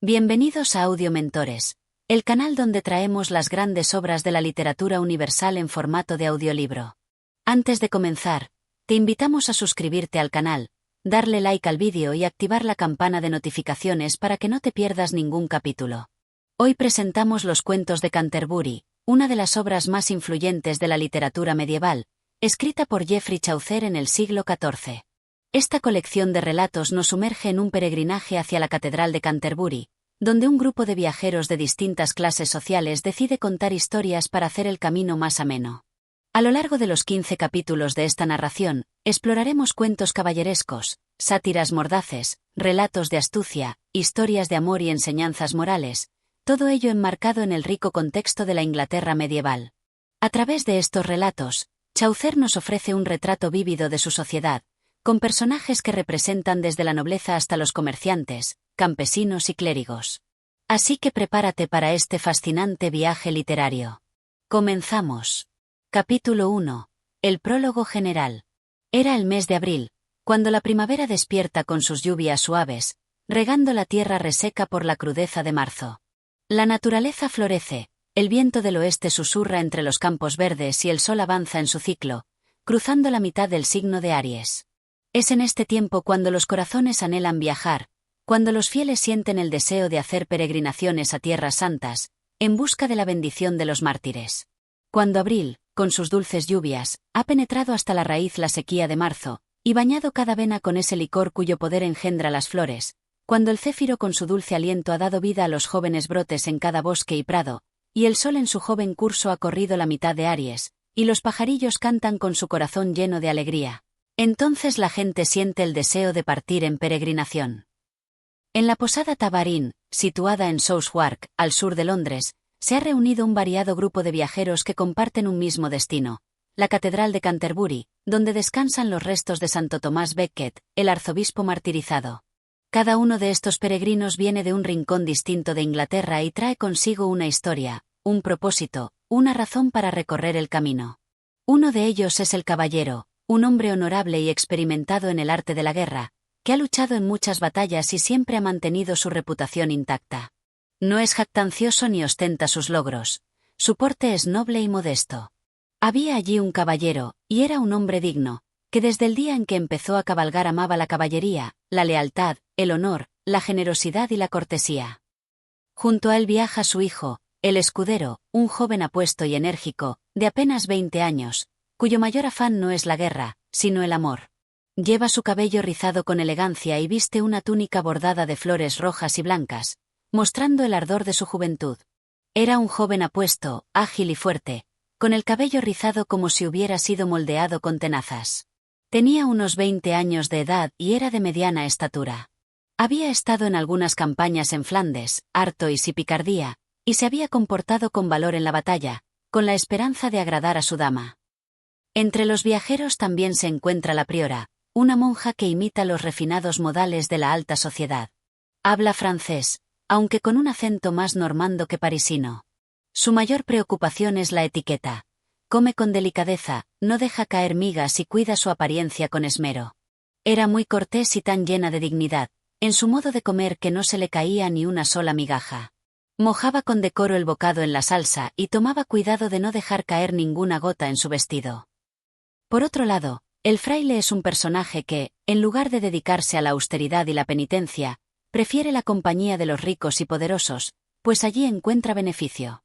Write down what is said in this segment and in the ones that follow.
Bienvenidos a Audio Mentores, el canal donde traemos las grandes obras de la literatura universal en formato de audiolibro. Antes de comenzar, te invitamos a suscribirte al canal, darle like al vídeo y activar la campana de notificaciones para que no te pierdas ningún capítulo. Hoy presentamos Los cuentos de Canterbury, una de las obras más influyentes de la literatura medieval, escrita por Geoffrey Chaucer en el siglo XIV. Esta colección de relatos nos sumerge en un peregrinaje hacia la Catedral de Canterbury, donde un grupo de viajeros de distintas clases sociales decide contar historias para hacer el camino más ameno. A lo largo de los 15 capítulos de esta narración, exploraremos cuentos caballerescos, sátiras mordaces, relatos de astucia, historias de amor y enseñanzas morales, todo ello enmarcado en el rico contexto de la Inglaterra medieval. A través de estos relatos, Chaucer nos ofrece un retrato vívido de su sociedad, con personajes que representan desde la nobleza hasta los comerciantes, campesinos y clérigos. Así que prepárate para este fascinante viaje literario. Comenzamos. Capítulo 1. El prólogo general. Era el mes de abril, cuando la primavera despierta con sus lluvias suaves, regando la tierra reseca por la crudeza de marzo. La naturaleza florece, el viento del oeste susurra entre los campos verdes y el sol avanza en su ciclo, cruzando la mitad del signo de Aries. Es en este tiempo cuando los corazones anhelan viajar, cuando los fieles sienten el deseo de hacer peregrinaciones a tierras santas, en busca de la bendición de los mártires. Cuando abril, con sus dulces lluvias, ha penetrado hasta la raíz la sequía de marzo, y bañado cada vena con ese licor cuyo poder engendra las flores, cuando el céfiro con su dulce aliento ha dado vida a los jóvenes brotes en cada bosque y prado, y el sol en su joven curso ha corrido la mitad de Aries, y los pajarillos cantan con su corazón lleno de alegría. Entonces la gente siente el deseo de partir en peregrinación. En la posada Tabarín, situada en Southwark, al sur de Londres, se ha reunido un variado grupo de viajeros que comparten un mismo destino, la Catedral de Canterbury, donde descansan los restos de Santo Tomás Becket, el arzobispo martirizado. Cada uno de estos peregrinos viene de un rincón distinto de Inglaterra y trae consigo una historia, un propósito, una razón para recorrer el camino. Uno de ellos es el caballero, un hombre honorable y experimentado en el arte de la guerra, que ha luchado en muchas batallas y siempre ha mantenido su reputación intacta. No es jactancioso ni ostenta sus logros. Su porte es noble y modesto. Había allí un caballero, y era un hombre digno, que desde el día en que empezó a cabalgar amaba la caballería, la lealtad, el honor, la generosidad y la cortesía. Junto a él viaja su hijo, el escudero, un joven apuesto y enérgico, de apenas 20 años, cuyo mayor afán no es la guerra, sino el amor. Lleva su cabello rizado con elegancia y viste una túnica bordada de flores rojas y blancas, mostrando el ardor de su juventud. Era un joven apuesto, ágil y fuerte, con el cabello rizado como si hubiera sido moldeado con tenazas. Tenía unos 20 años de edad y era de mediana estatura. Había estado en algunas campañas en Flandes, Artois y Picardía, y se había comportado con valor en la batalla, con la esperanza de agradar a su dama. Entre los viajeros también se encuentra la priora, una monja que imita los refinados modales de la alta sociedad. Habla francés, aunque con un acento más normando que parisino. Su mayor preocupación es la etiqueta. Come con delicadeza, no deja caer migas y cuida su apariencia con esmero. Era muy cortés y tan llena de dignidad, en su modo de comer que no se le caía ni una sola migaja. Mojaba con decoro el bocado en la salsa y tomaba cuidado de no dejar caer ninguna gota en su vestido. Por otro lado, el fraile es un personaje que, en lugar de dedicarse a la austeridad y la penitencia, prefiere la compañía de los ricos y poderosos, pues allí encuentra beneficio.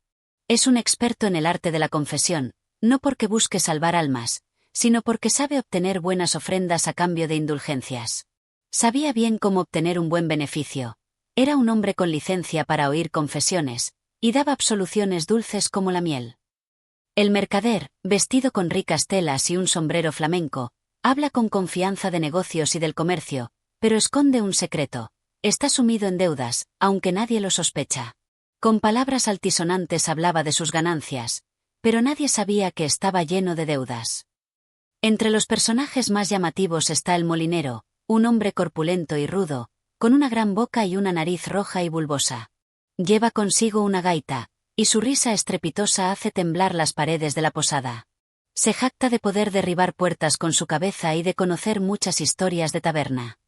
Es un experto en el arte de la confesión, no porque busque salvar almas, sino porque sabe obtener buenas ofrendas a cambio de indulgencias. Sabía bien cómo obtener un buen beneficio. Era un hombre con licencia para oír confesiones, y daba absoluciones dulces como la miel. El mercader, vestido con ricas telas y un sombrero flamenco, habla con confianza de negocios y del comercio, pero esconde un secreto. Está sumido en deudas, aunque nadie lo sospecha. Con palabras altisonantes hablaba de sus ganancias, pero nadie sabía que estaba lleno de deudas. Entre los personajes más llamativos está el molinero, un hombre corpulento y rudo, con una gran boca y una nariz roja y bulbosa. Lleva consigo una gaita, y su risa estrepitosa hace temblar las paredes de la posada. Se jacta de poder derribar puertas con su cabeza y de conocer muchas historias de taberna.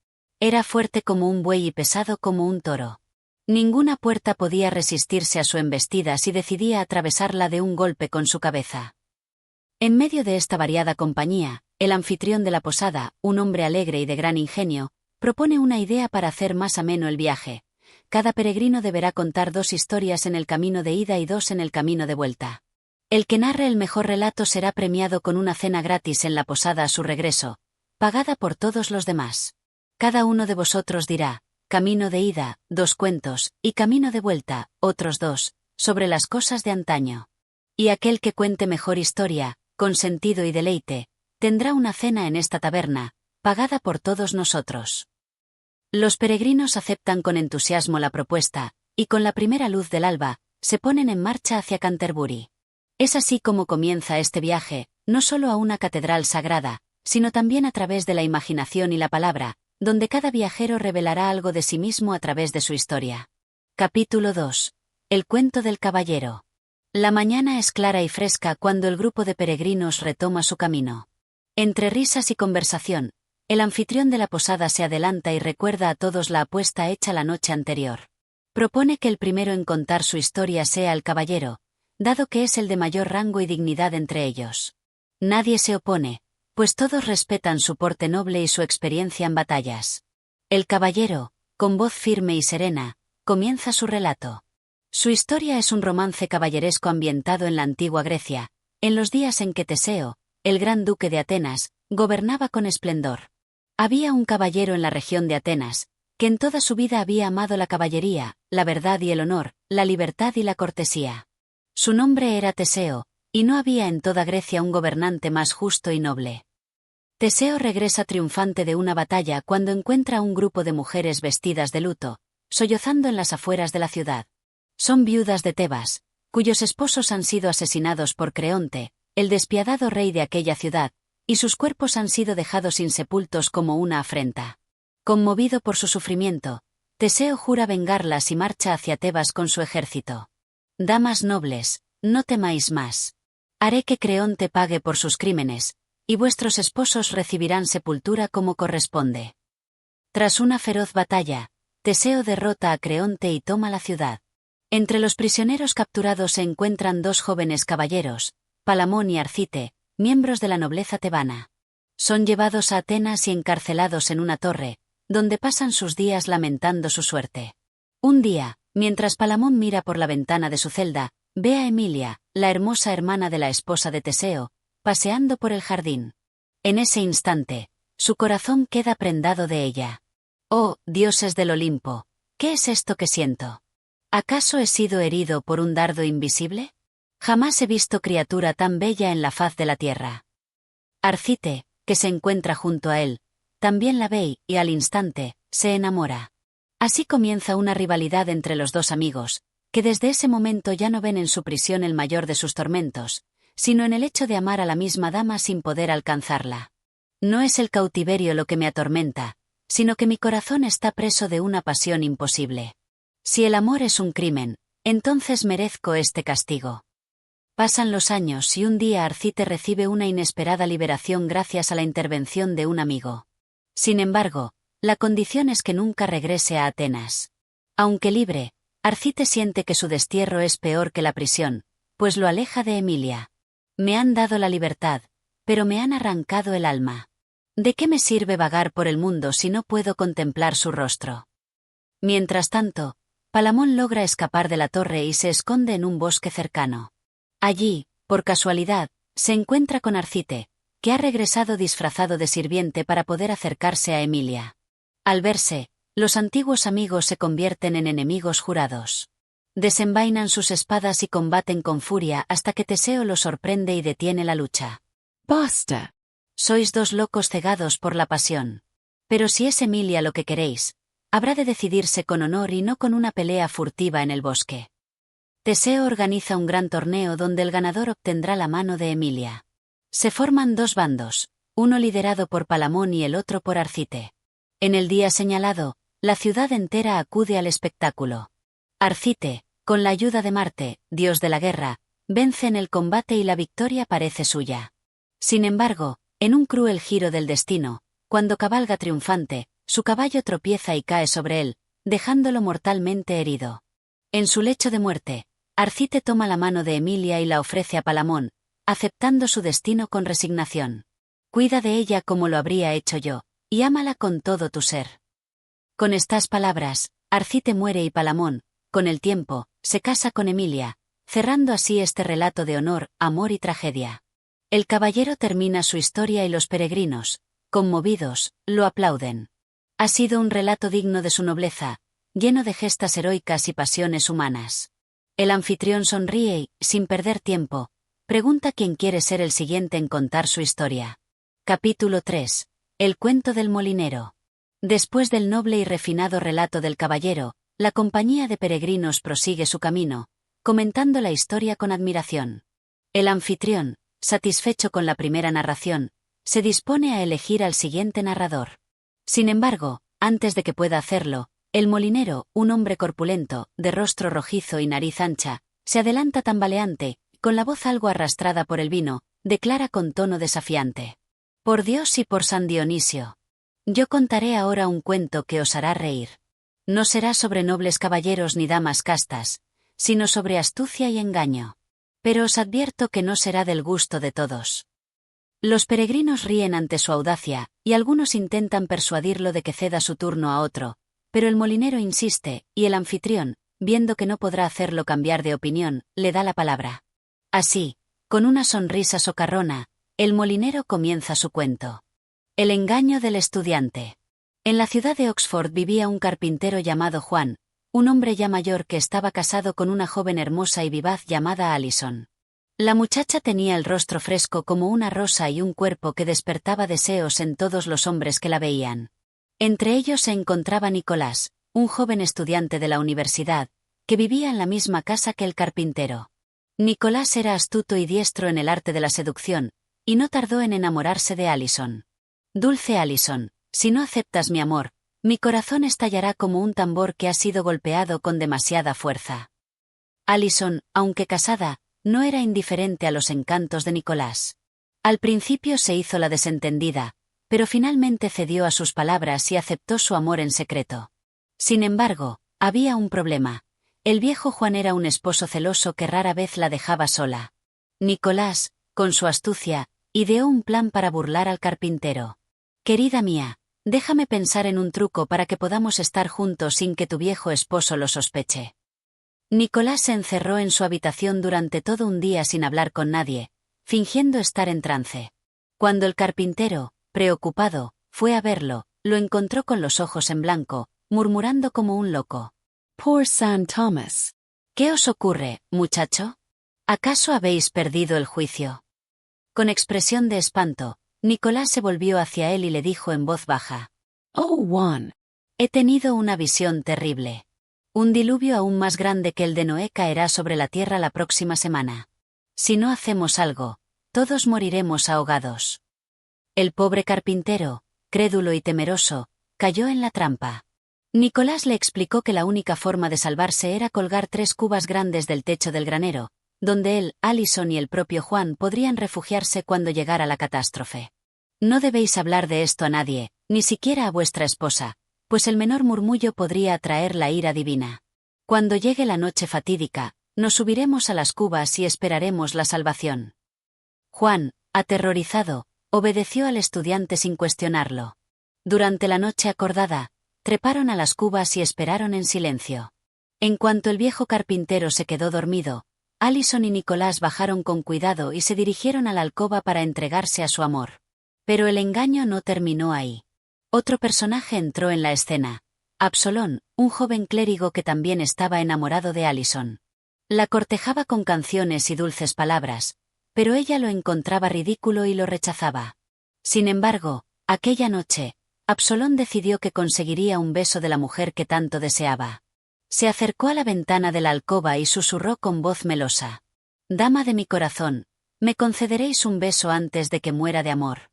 Era fuerte como un buey y pesado como un toro. Ninguna puerta podía resistirse a su embestida si decidía atravesarla de un golpe con su cabeza. En medio de esta variada compañía, el anfitrión de la posada, un hombre alegre y de gran ingenio, propone una idea para hacer más ameno el viaje. Cada peregrino deberá contar 2 historias en el camino de ida y 2 en el camino de vuelta. El que narre el mejor relato será premiado con una cena gratis en la posada a su regreso, pagada por todos los demás. Cada uno de vosotros dirá, camino de ida, 2 cuentos, y camino de vuelta, otros 2, sobre las cosas de antaño. Y aquel que cuente mejor historia, con sentido y deleite, tendrá una cena en esta taberna, pagada por todos nosotros. Los peregrinos aceptan con entusiasmo la propuesta, y con la primera luz del alba, se ponen en marcha hacia Canterbury. Es así como comienza este viaje, no solo a una catedral sagrada, sino también a través de la imaginación y la palabra, donde cada viajero revelará algo de sí mismo a través de su historia. Capítulo 2. El cuento del caballero. La mañana es clara y fresca cuando el grupo de peregrinos retoma su camino. Entre risas y conversación, el anfitrión de la posada se adelanta y recuerda a todos la apuesta hecha la noche anterior. Propone que el primero en contar su historia sea el caballero, dado que es el de mayor rango y dignidad entre ellos. Nadie se opone, pues todos respetan su porte noble y su experiencia en batallas. El caballero, con voz firme y serena, comienza su relato. Su historia es un romance caballeresco ambientado en la antigua Grecia, en los días en que Teseo, el gran duque de Atenas, gobernaba con esplendor. Había un caballero en la región de Atenas, que en toda su vida había amado la caballería, la verdad y el honor, la libertad y la cortesía. Su nombre era Teseo, y no había en toda Grecia un gobernante más justo y noble. Teseo regresa triunfante de una batalla cuando encuentra a un grupo de mujeres vestidas de luto, sollozando en las afueras de la ciudad. Son viudas de Tebas, cuyos esposos han sido asesinados por Creonte, el despiadado rey de aquella ciudad, y sus cuerpos han sido dejados insepultos como una afrenta. Conmovido por su sufrimiento, Teseo jura vengarlas y marcha hacia Tebas con su ejército. Damas nobles, no temáis más. Haré que Creonte pague por sus crímenes, y vuestros esposos recibirán sepultura como corresponde. Tras una feroz batalla, Teseo derrota a Creonte y toma la ciudad. Entre los prisioneros capturados se encuentran 2 jóvenes caballeros, Palamón y Arcite, miembros de la nobleza tebana. Son llevados a Atenas y encarcelados en una torre, donde pasan sus días lamentando su suerte. Un día, mientras Palamón mira por la ventana de su celda, ve a Emilia, la hermosa hermana de la esposa de Teseo, paseando por el jardín. En ese instante, su corazón queda prendado de ella. Oh, dioses del Olimpo, ¿qué es esto que siento? ¿Acaso he sido herido por un dardo invisible? Jamás he visto criatura tan bella en la faz de la tierra. Arcite, que se encuentra junto a él, también la ve y, al instante, se enamora. Así comienza una rivalidad entre los 2 amigos, que desde ese momento ya no ven en su prisión el mayor de sus tormentos, sino en el hecho de amar a la misma dama sin poder alcanzarla. No es el cautiverio lo que me atormenta, sino que mi corazón está preso de una pasión imposible. Si el amor es un crimen, entonces merezco este castigo. Pasan los años y un día Arcite recibe una inesperada liberación gracias a la intervención de un amigo. Sin embargo, la condición es que nunca regrese a Atenas. Aunque libre, Arcite siente que su destierro es peor que la prisión, pues lo aleja de Emilia. Me han dado la libertad, pero me han arrancado el alma. ¿De qué me sirve vagar por el mundo si no puedo contemplar su rostro? Mientras tanto, Palamón logra escapar de la torre y se esconde en un bosque cercano. Allí, por casualidad, se encuentra con Arcite, que ha regresado disfrazado de sirviente para poder acercarse a Emilia. Al verse, los antiguos amigos se convierten en enemigos jurados. Desenvainan sus espadas y combaten con furia hasta que Teseo los sorprende y detiene la lucha. ¡Basta! Sois 2 locos cegados por la pasión. Pero si es Emilia lo que queréis, habrá de decidirse con honor y no con una pelea furtiva en el bosque. Teseo organiza un gran torneo donde el ganador obtendrá la mano de Emilia. Se forman 2 bandos, uno liderado por Palamón y el otro por Arcite. En el día señalado, la ciudad entera acude al espectáculo. Arcite, con la ayuda de Marte, dios de la guerra, vence en el combate y la victoria parece suya. Sin embargo, en un cruel giro del destino, cuando cabalga triunfante, su caballo tropieza y cae sobre él, dejándolo mortalmente herido. En su lecho de muerte, Arcite toma la mano de Emilia y la ofrece a Palamón, aceptando su destino con resignación. Cuida de ella como lo habría hecho yo, y ámala con todo tu ser. Con estas palabras, Arcite muere y Palamón, con el tiempo, se casa con Emilia, cerrando así este relato de honor, amor y tragedia. El caballero termina su historia y los peregrinos, conmovidos, lo aplauden. Ha sido un relato digno de su nobleza, lleno de gestas heroicas y pasiones humanas. El anfitrión sonríe y, sin perder tiempo, pregunta quién quiere ser el siguiente en contar su historia. Capítulo 3. El cuento del molinero. Después del noble y refinado relato del caballero, la compañía de peregrinos prosigue su camino, comentando la historia con admiración. El anfitrión, satisfecho con la primera narración, se dispone a elegir al siguiente narrador. Sin embargo, antes de que pueda hacerlo, el molinero, un hombre corpulento, de rostro rojizo y nariz ancha, se adelanta tambaleante, con la voz algo arrastrada por el vino, declara con tono desafiante. Por Dios y por San Dionisio. Yo contaré ahora un cuento que os hará reír. No será sobre nobles caballeros ni damas castas, sino sobre astucia y engaño. Pero os advierto que no será del gusto de todos. Los peregrinos ríen ante su audacia, y algunos intentan persuadirlo de que ceda su turno a otro, pero el molinero insiste, y el anfitrión, viendo que no podrá hacerlo cambiar de opinión, le da la palabra. Así, con una sonrisa socarrona, el molinero comienza su cuento. El engaño del estudiante. En la ciudad de Oxford vivía un carpintero llamado Juan, un hombre ya mayor que estaba casado con una joven hermosa y vivaz llamada Alison. La muchacha tenía el rostro fresco como una rosa y un cuerpo que despertaba deseos en todos los hombres que la veían. Entre ellos se encontraba Nicolás, un joven estudiante de la universidad, que vivía en la misma casa que el carpintero. Nicolás era astuto y diestro en el arte de la seducción, y no tardó en enamorarse de Alison. Dulce Alison, si no aceptas mi amor, mi corazón estallará como un tambor que ha sido golpeado con demasiada fuerza. Alison, aunque casada, no era indiferente a los encantos de Nicolás. Al principio se hizo la desentendida, pero finalmente cedió a sus palabras y aceptó su amor en secreto. Sin embargo, había un problema. El viejo Juan era un esposo celoso que rara vez la dejaba sola. Nicolás, con su astucia, ideó un plan para burlar al carpintero. Querida mía, déjame pensar en un truco para que podamos estar juntos sin que tu viejo esposo lo sospeche. Nicolás se encerró en su habitación durante todo un día sin hablar con nadie, fingiendo estar en trance. Cuando el carpintero, preocupado, fue a verlo, lo encontró con los ojos en blanco, murmurando como un loco. Poor San Thomas. ¿Qué os ocurre, muchacho? ¿Acaso habéis perdido el juicio? Con expresión de espanto, Nicolás se volvió hacia él y le dijo en voz baja. Oh, Juan. He tenido una visión terrible. Un diluvio aún más grande que el de Noé caerá sobre la tierra la próxima semana. Si no hacemos algo, todos moriremos ahogados. El pobre carpintero, crédulo y temeroso, cayó en la trampa. Nicolás le explicó que la única forma de salvarse era colgar 3 cubas grandes del techo del granero, donde él, Alison y el propio Juan podrían refugiarse cuando llegara la catástrofe. No debéis hablar de esto a nadie, ni siquiera a vuestra esposa, pues el menor murmullo podría atraer la ira divina. Cuando llegue la noche fatídica, nos subiremos a las cubas y esperaremos la salvación. Juan, aterrorizado, obedeció al estudiante sin cuestionarlo. Durante la noche acordada, treparon a las cubas y esperaron en silencio. En cuanto el viejo carpintero se quedó dormido, Alison y Nicolás bajaron con cuidado y se dirigieron a la alcoba para entregarse a su amor. Pero el engaño no terminó ahí. Otro personaje entró en la escena. Absalón, un joven clérigo que también estaba enamorado de Alison. La cortejaba con canciones y dulces palabras, pero ella lo encontraba ridículo y lo rechazaba. Sin embargo, aquella noche, Absalón decidió que conseguiría un beso de la mujer que tanto deseaba. Se acercó a la ventana de la alcoba y susurró con voz melosa. Dama de mi corazón, ¿me concederéis un beso antes de que muera de amor?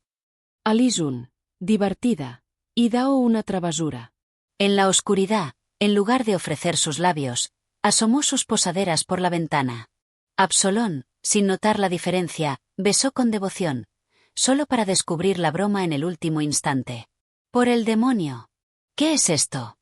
Alison, divertida, y dao una travesura. En la oscuridad, en lugar de ofrecer sus labios, asomó sus posaderas por la ventana. Absalón, sin notar la diferencia, besó con devoción, solo para descubrir la broma en el último instante. ¡Por el demonio! ¿Qué es esto?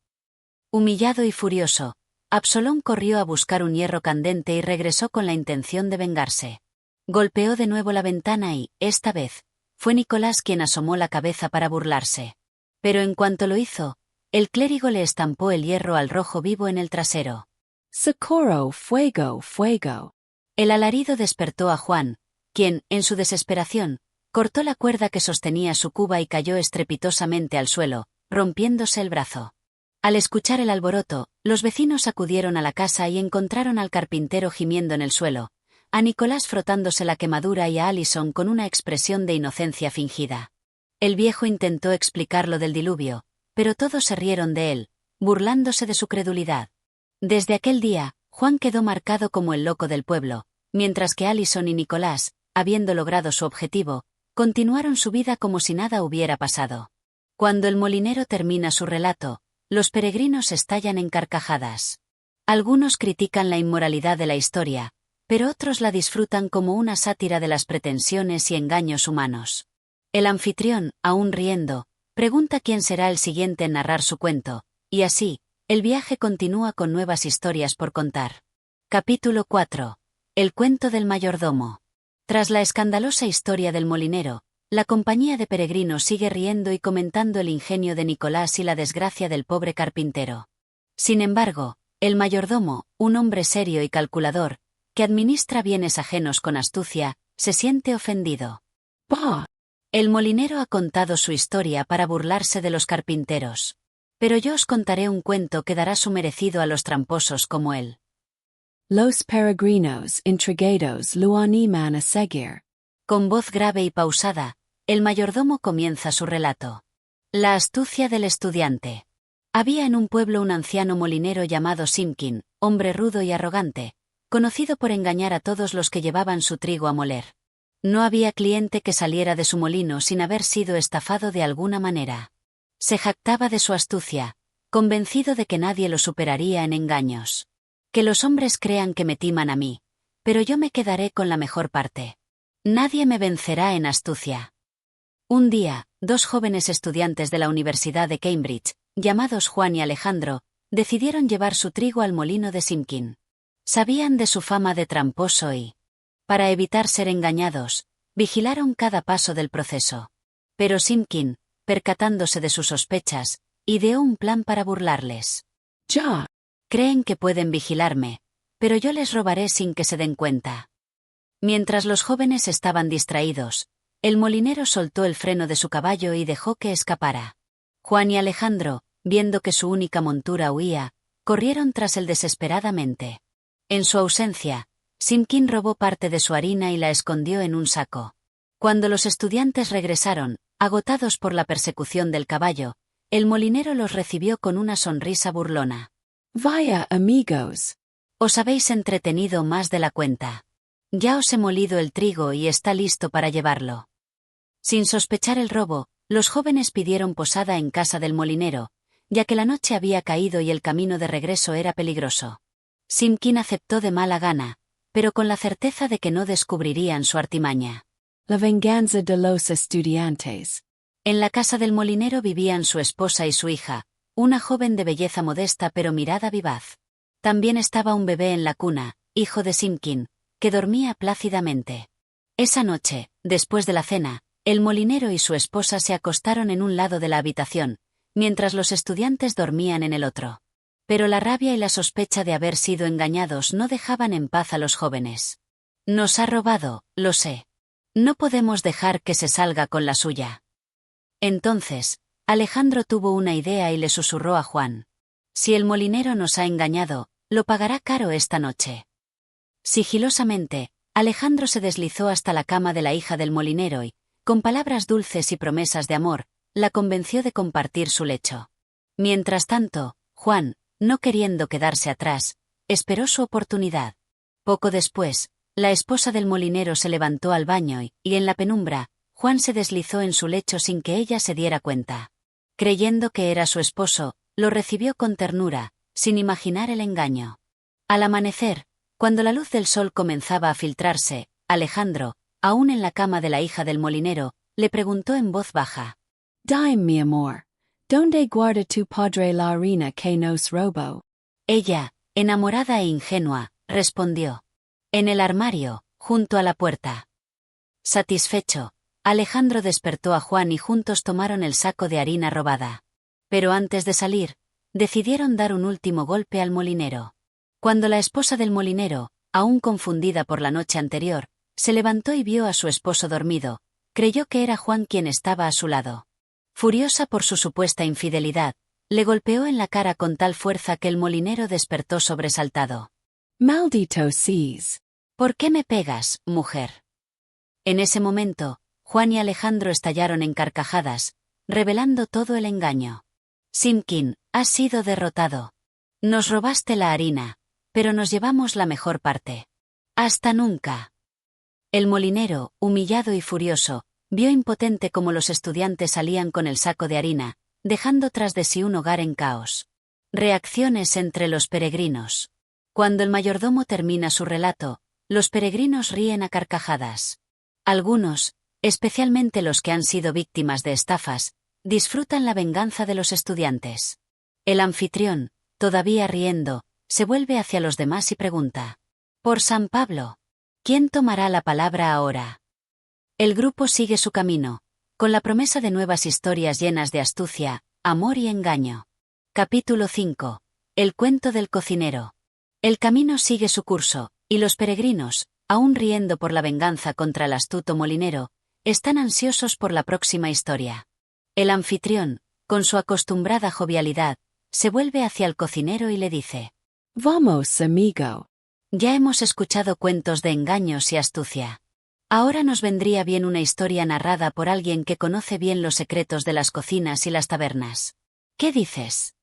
Humillado y furioso, Absalón corrió a buscar un hierro candente y regresó con la intención de vengarse. Golpeó de nuevo la ventana y, esta vez, fue Nicolás quien asomó la cabeza para burlarse. Pero en cuanto lo hizo, el clérigo le estampó el hierro al rojo vivo en el trasero. Socorro, fuego, fuego. El alarido despertó a Juan, quien, en su desesperación, cortó la cuerda que sostenía su cuba y cayó estrepitosamente al suelo, rompiéndose el brazo. Al escuchar el alboroto, los vecinos acudieron a la casa y encontraron al carpintero gimiendo en el suelo, a Nicolás frotándose la quemadura y a Allison con una expresión de inocencia fingida. El viejo intentó explicar lo del diluvio, pero todos se rieron de él, burlándose de su credulidad. Desde aquel día, Juan quedó marcado como el loco del pueblo, mientras que Allison y Nicolás, habiendo logrado su objetivo, continuaron su vida como si nada hubiera pasado. Cuando el molinero termina su relato, los peregrinos estallan en carcajadas. Algunos critican la inmoralidad de la historia, pero otros la disfrutan como una sátira de las pretensiones y engaños humanos. El anfitrión, aún riendo, pregunta quién será el siguiente en narrar su cuento, y así, el viaje continúa con nuevas historias por contar. Capítulo 4. El cuento del mayordomo. Tras la escandalosa historia del molinero, la compañía de peregrinos sigue riendo y comentando el ingenio de Nicolás y la desgracia del pobre carpintero. Sin embargo, el mayordomo, un hombre serio y calculador, que administra bienes ajenos con astucia, se siente ofendido. Bah. El molinero ha contado su historia para burlarse de los carpinteros. Pero yo os contaré un cuento que dará su merecido a los tramposos como él. Los peregrinos intrigados lo animan a seguir. Con voz grave y pausada, el mayordomo comienza su relato. La astucia del estudiante. Había en un pueblo un anciano molinero llamado Simpkin, hombre rudo y arrogante, conocido por engañar a todos los que llevaban su trigo a moler. No había cliente que saliera de su molino sin haber sido estafado de alguna manera. Se jactaba de su astucia, convencido de que nadie lo superaría en engaños. Que los hombres crean que me timan a mí, pero yo me quedaré con la mejor parte. Nadie me vencerá en astucia. Un día, dos jóvenes estudiantes de la Universidad de Cambridge, llamados Juan y Alejandro, decidieron llevar su trigo al molino de Simpkin. Sabían de su fama de tramposo y, para evitar ser engañados, vigilaron cada paso del proceso. Pero Simpkin, percatándose de sus sospechas, ideó un plan para burlarles. Ya. Creen que pueden vigilarme, pero yo les robaré sin que se den cuenta. Mientras los jóvenes estaban distraídos, el molinero soltó el freno de su caballo y dejó que escapara. Juan y Alejandro, viendo que su única montura huía, corrieron tras él desesperadamente. En su ausencia, Simpkin robó parte de su harina y la escondió en un saco. Cuando los estudiantes regresaron, agotados por la persecución del caballo, el molinero los recibió con una sonrisa burlona. Vaya amigos. Os habéis entretenido más de la cuenta. Ya os he molido el trigo y está listo para llevarlo. Sin sospechar el robo, los jóvenes pidieron posada en casa del molinero, ya que la noche había caído y el camino de regreso era peligroso. Simpkin aceptó de mala gana, pero con la certeza de que no descubrirían su artimaña. La venganza de los estudiantes. En la casa del molinero vivían su esposa y su hija, una joven de belleza modesta pero mirada vivaz. También estaba un bebé en la cuna, hijo de Simpkin, que dormía plácidamente. Esa noche, después de la cena, el molinero y su esposa se acostaron en un lado de la habitación, mientras los estudiantes dormían en el otro. Pero la rabia y la sospecha de haber sido engañados no dejaban en paz a los jóvenes. Nos ha robado, lo sé. No podemos dejar que se salga con la suya. Entonces, Alejandro tuvo una idea y le susurró a Juan. Si el molinero nos ha engañado, lo pagará caro esta noche. Sigilosamente, Alejandro se deslizó hasta la cama de la hija del molinero y, con palabras dulces y promesas de amor, la convenció de compartir su lecho. Mientras tanto, Juan, no queriendo quedarse atrás, esperó su oportunidad. Poco después, la esposa del molinero se levantó al baño y en la penumbra, Juan se deslizó en su lecho sin que ella se diera cuenta. Creyendo que era su esposo, lo recibió con ternura, sin imaginar el engaño. Al amanecer, cuando la luz del sol comenzaba a filtrarse, Alejandro, aún en la cama de la hija del molinero, le preguntó en voz baja. Dime, mi amor, Donde guarda tu padre la harina que nos robó? Ella, enamorada e ingenua, respondió. En el armario, junto a la puerta. Satisfecho, Alejandro despertó a Juan y juntos tomaron el saco de harina robada. Pero antes de salir, decidieron dar un último golpe al molinero. Cuando la esposa del molinero, aún confundida por la noche anterior, se levantó y vio a su esposo dormido, creyó que era Juan quien estaba a su lado. Furiosa por su supuesta infidelidad, le golpeó en la cara con tal fuerza que el molinero despertó sobresaltado. Maldito seas. ¿Por qué me pegas, mujer? En ese momento, Juan y Alejandro estallaron en carcajadas, revelando todo el engaño. Simkin, has sido derrotado. Nos robaste la harina, pero nos llevamos la mejor parte. Hasta nunca. El molinero, humillado y furioso, vio impotente cómo los estudiantes salían con el saco de harina, dejando tras de sí un hogar en caos. Reacciones entre los peregrinos. Cuando el mayordomo termina su relato, los peregrinos ríen a carcajadas. Algunos, especialmente los que han sido víctimas de estafas, disfrutan la venganza de los estudiantes. El anfitrión, todavía riendo, se vuelve hacia los demás y pregunta: «Por San Pablo, ¿quién tomará la palabra ahora?». El grupo sigue su camino, con la promesa de nuevas historias llenas de astucia, amor y engaño. Capítulo 5. El cuento del cocinero. El camino sigue su curso, y los peregrinos, aún riendo por la venganza contra el astuto molinero, están ansiosos por la próxima historia. El anfitrión, con su acostumbrada jovialidad, se vuelve hacia el cocinero y le dice: Vamos, amigo. Ya hemos escuchado cuentos de engaños y astucia. Ahora nos vendría bien una historia narrada por alguien que conoce bien los secretos de las cocinas y las tabernas. ¿Qué dices?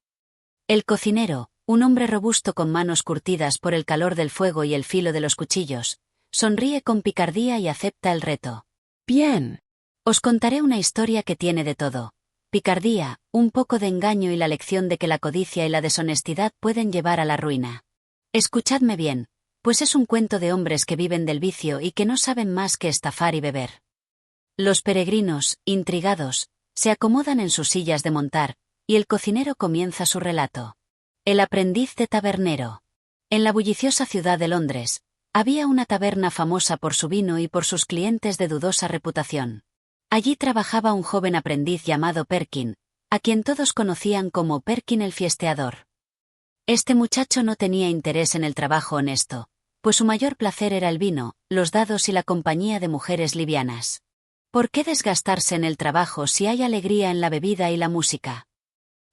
El cocinero, un hombre robusto con manos curtidas por el calor del fuego y el filo de los cuchillos, sonríe con picardía y acepta el reto. Bien. Os contaré una historia que tiene de todo: picardía, un poco de engaño y la lección de que la codicia y la deshonestidad pueden llevar a la ruina. Escuchadme bien, pues es un cuento de hombres que viven del vicio y que no saben más que estafar y beber. Los peregrinos, intrigados, se acomodan en sus sillas de montar, y el cocinero comienza su relato. El aprendiz de tabernero. En la bulliciosa ciudad de Londres, había una taberna famosa por su vino y por sus clientes de dudosa reputación. Allí trabajaba un joven aprendiz llamado Perkin, a quien todos conocían como Perkin el fiesteador. Este muchacho no tenía interés en el trabajo honesto, pues su mayor placer era el vino, los dados y la compañía de mujeres livianas. ¿Por qué desgastarse en el trabajo si hay alegría en la bebida y la música?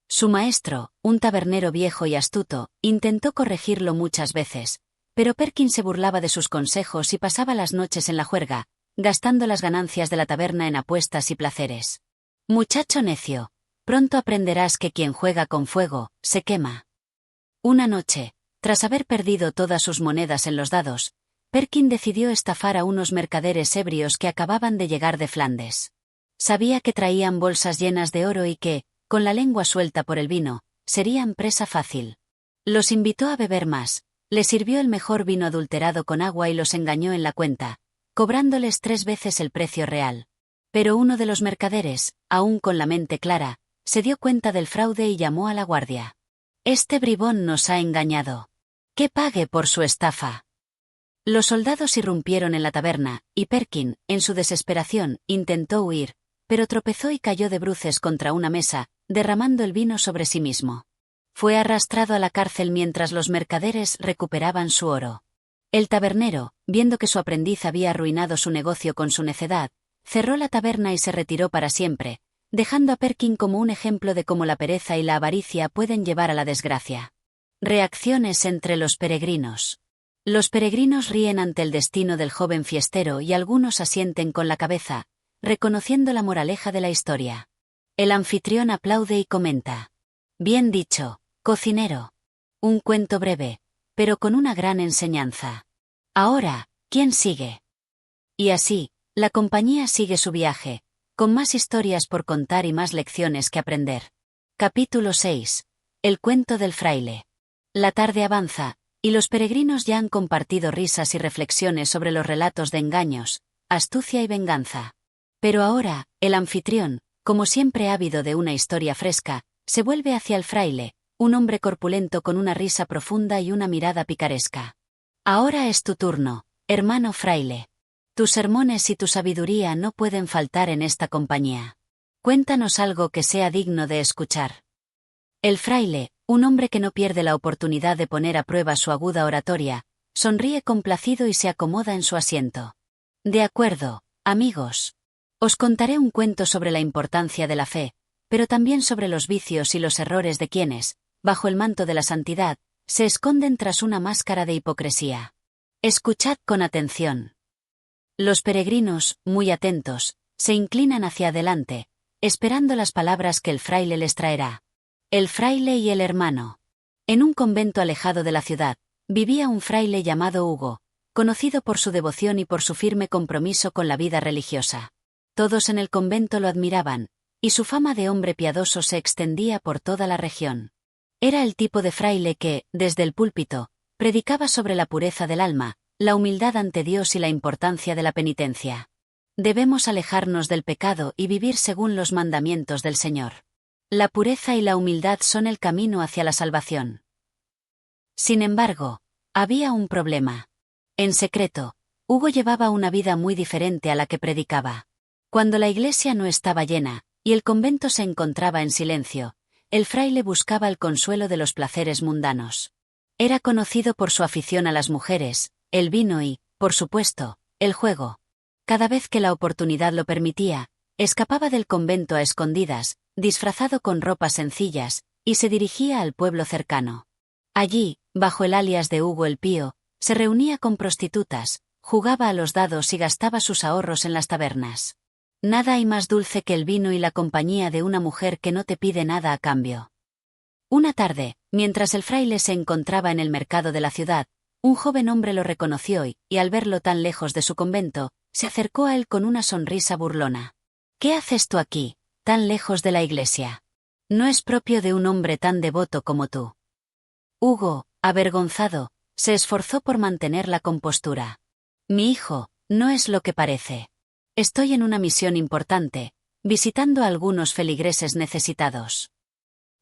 Su maestro, un tabernero viejo y astuto, intentó corregirlo muchas veces, pero Perkin se burlaba de sus consejos y pasaba las noches en la juerga, gastando las ganancias de la taberna en apuestas y placeres. Muchacho necio, pronto aprenderás que quien juega con fuego, se quema. Una noche, tras haber perdido todas sus monedas en los dados, Perkin decidió estafar a unos mercaderes ebrios que acababan de llegar de Flandes. Sabía que traían bolsas llenas de oro y que, con la lengua suelta por el vino, serían presa fácil. Los invitó a beber más, les sirvió el mejor vino adulterado con agua y los engañó en la cuenta, cobrándoles 3 veces el precio real. Pero uno de los mercaderes, aún con la mente clara, se dio cuenta del fraude y llamó a la guardia. «Este bribón nos ha engañado. ¡Que pague por su estafa!». Los soldados irrumpieron en la taberna, y Perkin, en su desesperación, intentó huir, pero tropezó y cayó de bruces contra una mesa, derramando el vino sobre sí mismo. Fue arrastrado a la cárcel mientras los mercaderes recuperaban su oro. El tabernero, viendo que su aprendiz había arruinado su negocio con su necedad, cerró la taberna y se retiró para siempre, dejando a Perkin como un ejemplo de cómo la pereza y la avaricia pueden llevar a la desgracia. Reacciones entre los peregrinos. Los peregrinos ríen ante el destino del joven fiestero y algunos asienten con la cabeza, reconociendo la moraleja de la historia. El anfitrión aplaude y comenta: «Bien dicho, cocinero. Un cuento breve, pero con una gran enseñanza. Ahora, ¿quién sigue?». Y así, la compañía sigue su viaje, con más historias por contar y más lecciones que aprender. Capítulo 6. El cuento del fraile. La tarde avanza, y los peregrinos ya han compartido risas y reflexiones sobre los relatos de engaños, astucia y venganza. Pero ahora, el anfitrión, como siempre ávido de una historia fresca, se vuelve hacia el fraile, un hombre corpulento con una risa profunda y una mirada picaresca. Ahora es tu turno, hermano fraile. Tus sermones y tu sabiduría no pueden faltar en esta compañía. Cuéntanos algo que sea digno de escuchar. El fraile, un hombre que no pierde la oportunidad de poner a prueba su aguda oratoria, sonríe complacido y se acomoda en su asiento. De acuerdo, amigos. Os contaré un cuento sobre la importancia de la fe, pero también sobre los vicios y los errores de quienes, bajo el manto de la santidad, se esconden tras una máscara de hipocresía. Escuchad con atención. Los peregrinos, muy atentos, se inclinan hacia adelante, esperando las palabras que el fraile les traerá. El fraile y el hermano. En un convento alejado de la ciudad, vivía un fraile llamado Hugo, conocido por su devoción y por su firme compromiso con la vida religiosa. Todos en el convento lo admiraban, y su fama de hombre piadoso se extendía por toda la región. Era el tipo de fraile que, desde el púlpito, predicaba sobre la pureza del alma, la humildad ante Dios y la importancia de la penitencia. Debemos alejarnos del pecado y vivir según los mandamientos del Señor. La pureza y la humildad son el camino hacia la salvación. Sin embargo, había un problema. En secreto, Hugo llevaba una vida muy diferente a la que predicaba. Cuando la iglesia no estaba llena, y el convento se encontraba en silencio, el fraile buscaba el consuelo de los placeres mundanos. Era conocido por su afición a las mujeres, el vino y, por supuesto, el juego. Cada vez que la oportunidad lo permitía, escapaba del convento a escondidas, disfrazado con ropas sencillas, y se dirigía al pueblo cercano. Allí, bajo el alias de Hugo el Pío, se reunía con prostitutas, jugaba a los dados y gastaba sus ahorros en las tabernas. Nada hay más dulce que el vino y la compañía de una mujer que no te pide nada a cambio. Una tarde, mientras el fraile se encontraba en el mercado de la ciudad, un joven hombre lo reconoció y, al verlo tan lejos de su convento, se acercó a él con una sonrisa burlona. «¿Qué haces tú aquí, tan lejos de la iglesia? No es propio de un hombre tan devoto como tú». Hugo, avergonzado, se esforzó por mantener la compostura. «Mi hijo, no es lo que parece. Estoy en una misión importante, visitando a algunos feligreses necesitados».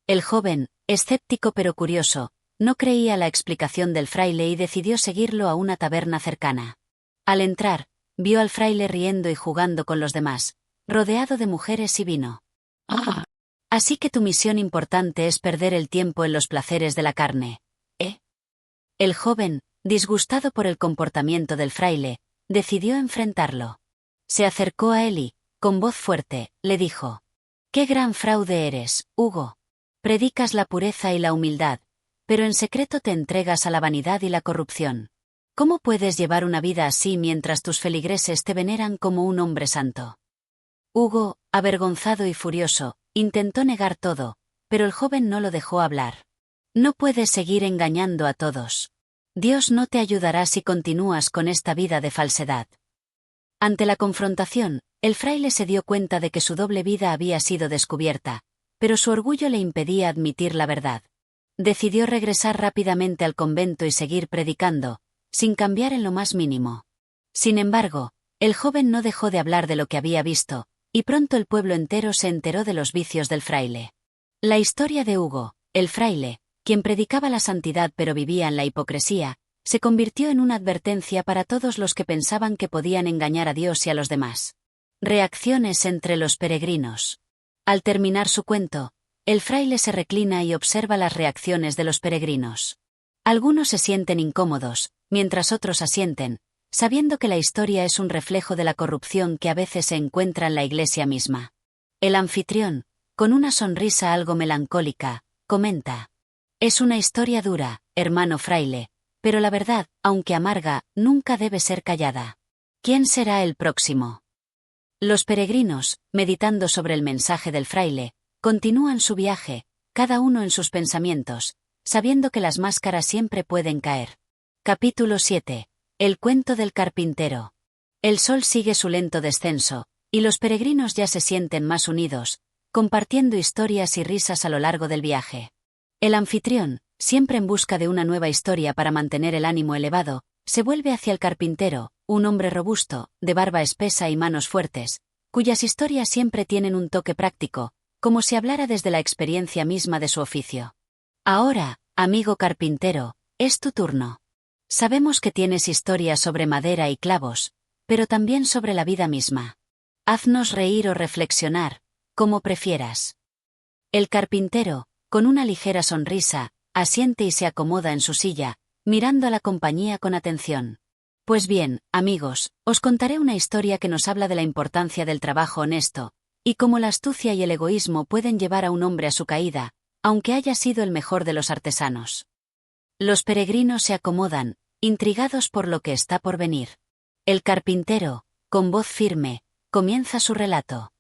El joven, escéptico pero curioso, no creía la explicación del fraile y decidió seguirlo a una taberna cercana. Al entrar, vio al fraile riendo y jugando con los demás, rodeado de mujeres y vino. «Ah, así que tu misión importante es perder el tiempo en los placeres de la carne, ¿eh?». El joven, disgustado por el comportamiento del fraile, decidió enfrentarlo. Se acercó a él y, con voz fuerte, le dijo: «Qué gran fraude eres, Hugo. Predicas la pureza y la humildad, pero en secreto te entregas a la vanidad y la corrupción. ¿Cómo puedes llevar una vida así mientras tus feligreses te veneran como un hombre santo?». Hugo, avergonzado y furioso, intentó negar todo, pero el joven no lo dejó hablar. «No puedes seguir engañando a todos. Dios no te ayudará si continúas con esta vida de falsedad». Ante la confrontación, el fraile se dio cuenta de que su doble vida había sido descubierta, pero su orgullo le impedía admitir la verdad. Decidió regresar rápidamente al convento y seguir predicando, sin cambiar en lo más mínimo. Sin embargo, el joven no dejó de hablar de lo que había visto, y pronto el pueblo entero se enteró de los vicios del fraile. La historia de Hugo, el fraile, quien predicaba la santidad pero vivía en la hipocresía, se convirtió en una advertencia para todos los que pensaban que podían engañar a Dios y a los demás. Reacciones entre los peregrinos. Al terminar su cuento, el fraile se reclina y observa las reacciones de los peregrinos. Algunos se sienten incómodos, mientras otros asienten, sabiendo que la historia es un reflejo de la corrupción que a veces se encuentra en la iglesia misma. El anfitrión, con una sonrisa algo melancólica, comenta: «Es una historia dura, hermano fraile, pero la verdad, aunque amarga, nunca debe ser callada. ¿Quién será el próximo?». Los peregrinos, meditando sobre el mensaje del fraile, continúan su viaje, cada uno en sus pensamientos, sabiendo que las máscaras siempre pueden caer. Capítulo 7. El cuento del carpintero. El sol sigue su lento descenso, y los peregrinos ya se sienten más unidos, compartiendo historias y risas a lo largo del viaje. El anfitrión, siempre en busca de una nueva historia para mantener el ánimo elevado, se vuelve hacia el carpintero, un hombre robusto, de barba espesa y manos fuertes, cuyas historias siempre tienen un toque práctico, como si hablara desde la experiencia misma de su oficio. Ahora, amigo carpintero, es tu turno. Sabemos que tienes historias sobre madera y clavos, pero también sobre la vida misma. Haznos reír o reflexionar, como prefieras. El carpintero, con una ligera sonrisa, asiente y se acomoda en su silla, mirando a la compañía con atención. Pues bien, amigos, os contaré una historia que nos habla de la importancia del trabajo honesto, y cómo la astucia y el egoísmo pueden llevar a un hombre a su caída, aunque haya sido el mejor de los artesanos. Los peregrinos se acomodan, intrigados por lo que está por venir. El carpintero, con voz firme, comienza su relato.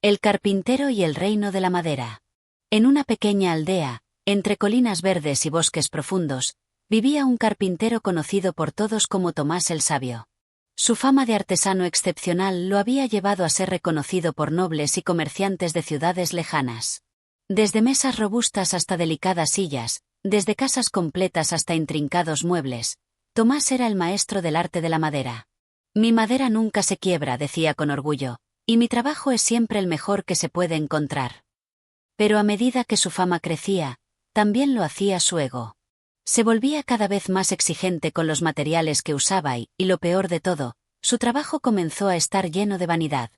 El carpintero y el reino de la madera. En una pequeña aldea, entre colinas verdes y bosques profundos, vivía un carpintero conocido por todos como Tomás el Sabio. Su fama de artesano excepcional lo había llevado a ser reconocido por nobles y comerciantes de ciudades lejanas. Desde mesas robustas hasta delicadas sillas, desde casas completas hasta intrincados muebles, Tomás era el maestro del arte de la madera. Mi madera nunca se quiebra, decía con orgullo, y mi trabajo es siempre el mejor que se puede encontrar. Pero a medida que su fama crecía, también lo hacía su ego. Se volvía cada vez más exigente con los materiales que usaba y lo peor de todo, su trabajo comenzó a estar lleno de vanidad.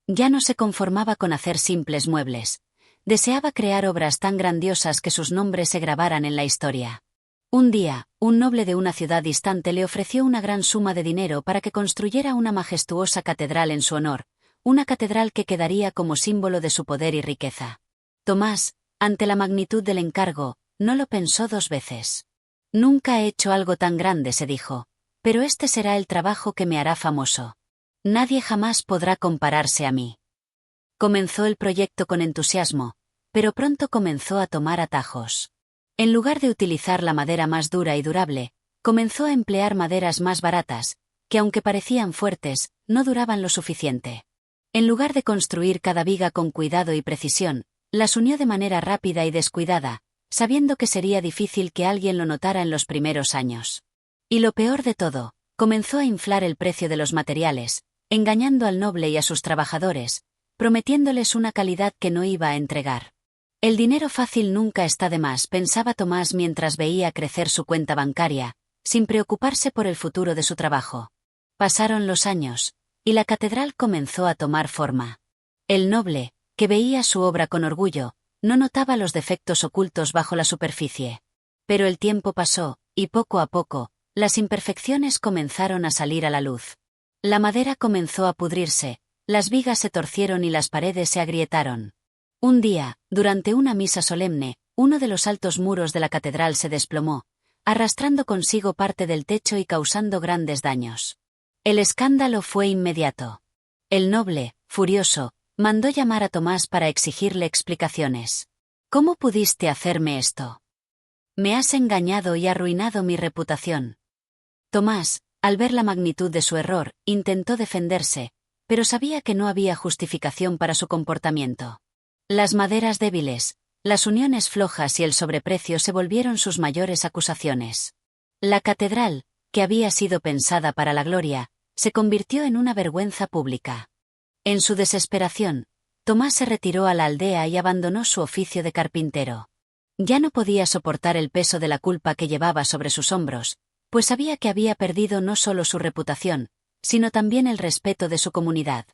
Ya no se conformaba con hacer simples muebles. Deseaba crear obras tan grandiosas que sus nombres se grabaran en la historia. Un día, un noble de una ciudad distante le ofreció una gran suma de dinero para que construyera una majestuosa catedral en su honor, una catedral que quedaría como símbolo de su poder y riqueza. Tomás, ante la magnitud del encargo, no lo pensó dos veces. Nunca he hecho algo tan grande, se dijo, pero este será el trabajo que me hará famoso. Nadie jamás podrá compararse a mí. Comenzó el proyecto con entusiasmo, pero pronto comenzó a tomar atajos. En lugar de utilizar la madera más dura y durable, comenzó a emplear maderas más baratas, que aunque parecían fuertes, no duraban lo suficiente. En lugar de construir cada viga con cuidado y precisión, las unió de manera rápida y descuidada, sabiendo que sería difícil que alguien lo notara en los primeros años. Y lo peor de todo, comenzó a inflar el precio de los materiales, engañando al noble y a sus trabajadores, prometiéndoles una calidad que no iba a entregar. El dinero fácil nunca está de más, pensaba Tomás mientras veía crecer su cuenta bancaria, sin preocuparse por el futuro de su trabajo. Pasaron los años, y la catedral comenzó a tomar forma. El noble, que veía su obra con orgullo, no notaba los defectos ocultos bajo la superficie. Pero el tiempo pasó, y poco a poco, las imperfecciones comenzaron a salir a la luz. La madera comenzó a pudrirse, las vigas se torcieron y las paredes se agrietaron. Un día, durante una misa solemne, uno de los altos muros de la catedral se desplomó, arrastrando consigo parte del techo y causando grandes daños. El escándalo fue inmediato. El noble, furioso, mandó llamar a Tomás para exigirle explicaciones. ¿Cómo pudiste hacerme esto? Me has engañado y arruinado mi reputación. Tomás, al ver la magnitud de su error, intentó defenderse, pero sabía que no había justificación para su comportamiento. Las maderas débiles, las uniones flojas y el sobreprecio se volvieron sus mayores acusaciones. La catedral, que había sido pensada para la gloria, se convirtió en una vergüenza pública. En su desesperación, Tomás se retiró a la aldea y abandonó su oficio de carpintero. Ya no podía soportar el peso de la culpa que llevaba sobre sus hombros, pues sabía que había perdido no solo su reputación, sino también el respeto de su comunidad.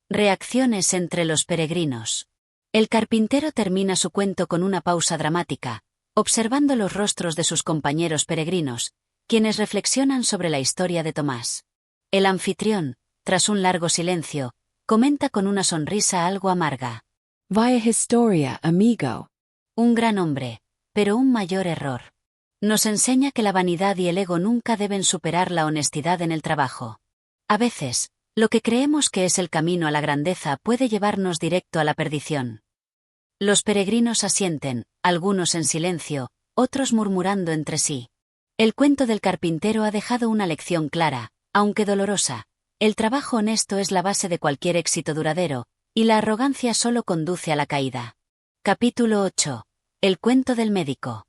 Reacciones entre los peregrinos. El carpintero termina su cuento con una pausa dramática, observando los rostros de sus compañeros peregrinos, quienes reflexionan sobre la historia de Tomás. El anfitrión, tras un largo silencio, comenta con una sonrisa algo amarga. Vaya historia, amigo. Un gran hombre, pero un mayor error. Nos enseña que la vanidad y el ego nunca deben superar la honestidad en el trabajo. A veces, lo que creemos que es el camino a la grandeza puede llevarnos directo a la perdición. Los peregrinos asienten, algunos en silencio, otros murmurando entre sí. El cuento del carpintero ha dejado una lección clara, aunque dolorosa. El trabajo honesto es la base de cualquier éxito duradero, y la arrogancia solo conduce a la caída. Capítulo 8. El cuento del médico.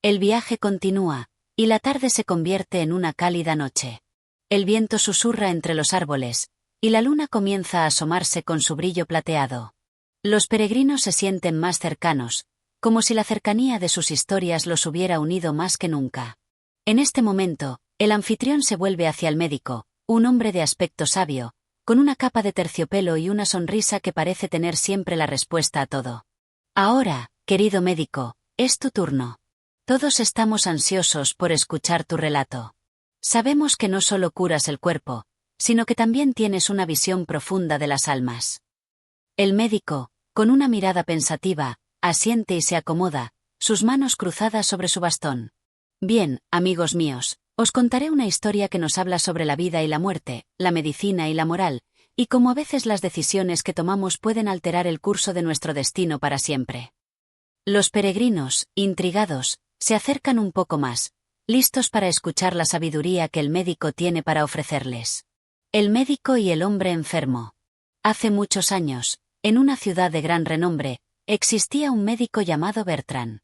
El viaje continúa, y la tarde se convierte en una cálida noche. El viento susurra entre los árboles, y la luna comienza a asomarse con su brillo plateado. Los peregrinos se sienten más cercanos, como si la cercanía de sus historias los hubiera unido más que nunca. En este momento, el anfitrión se vuelve hacia el médico, un hombre de aspecto sabio, con una capa de terciopelo y una sonrisa que parece tener siempre la respuesta a todo. Ahora, querido médico, es tu turno. Todos estamos ansiosos por escuchar tu relato. Sabemos que no solo curas el cuerpo, sino que también tienes una visión profunda de las almas. El médico, con una mirada pensativa, asiente y se acomoda, sus manos cruzadas sobre su bastón. Bien, amigos míos, os contaré una historia que nos habla sobre la vida y la muerte, la medicina y la moral, y cómo a veces las decisiones que tomamos pueden alterar el curso de nuestro destino para siempre. Los peregrinos, intrigados, se acercan un poco más, listos para escuchar la sabiduría que el médico tiene para ofrecerles. El médico y el hombre enfermo. Hace muchos años, en una ciudad de gran renombre, existía un médico llamado Bertrand.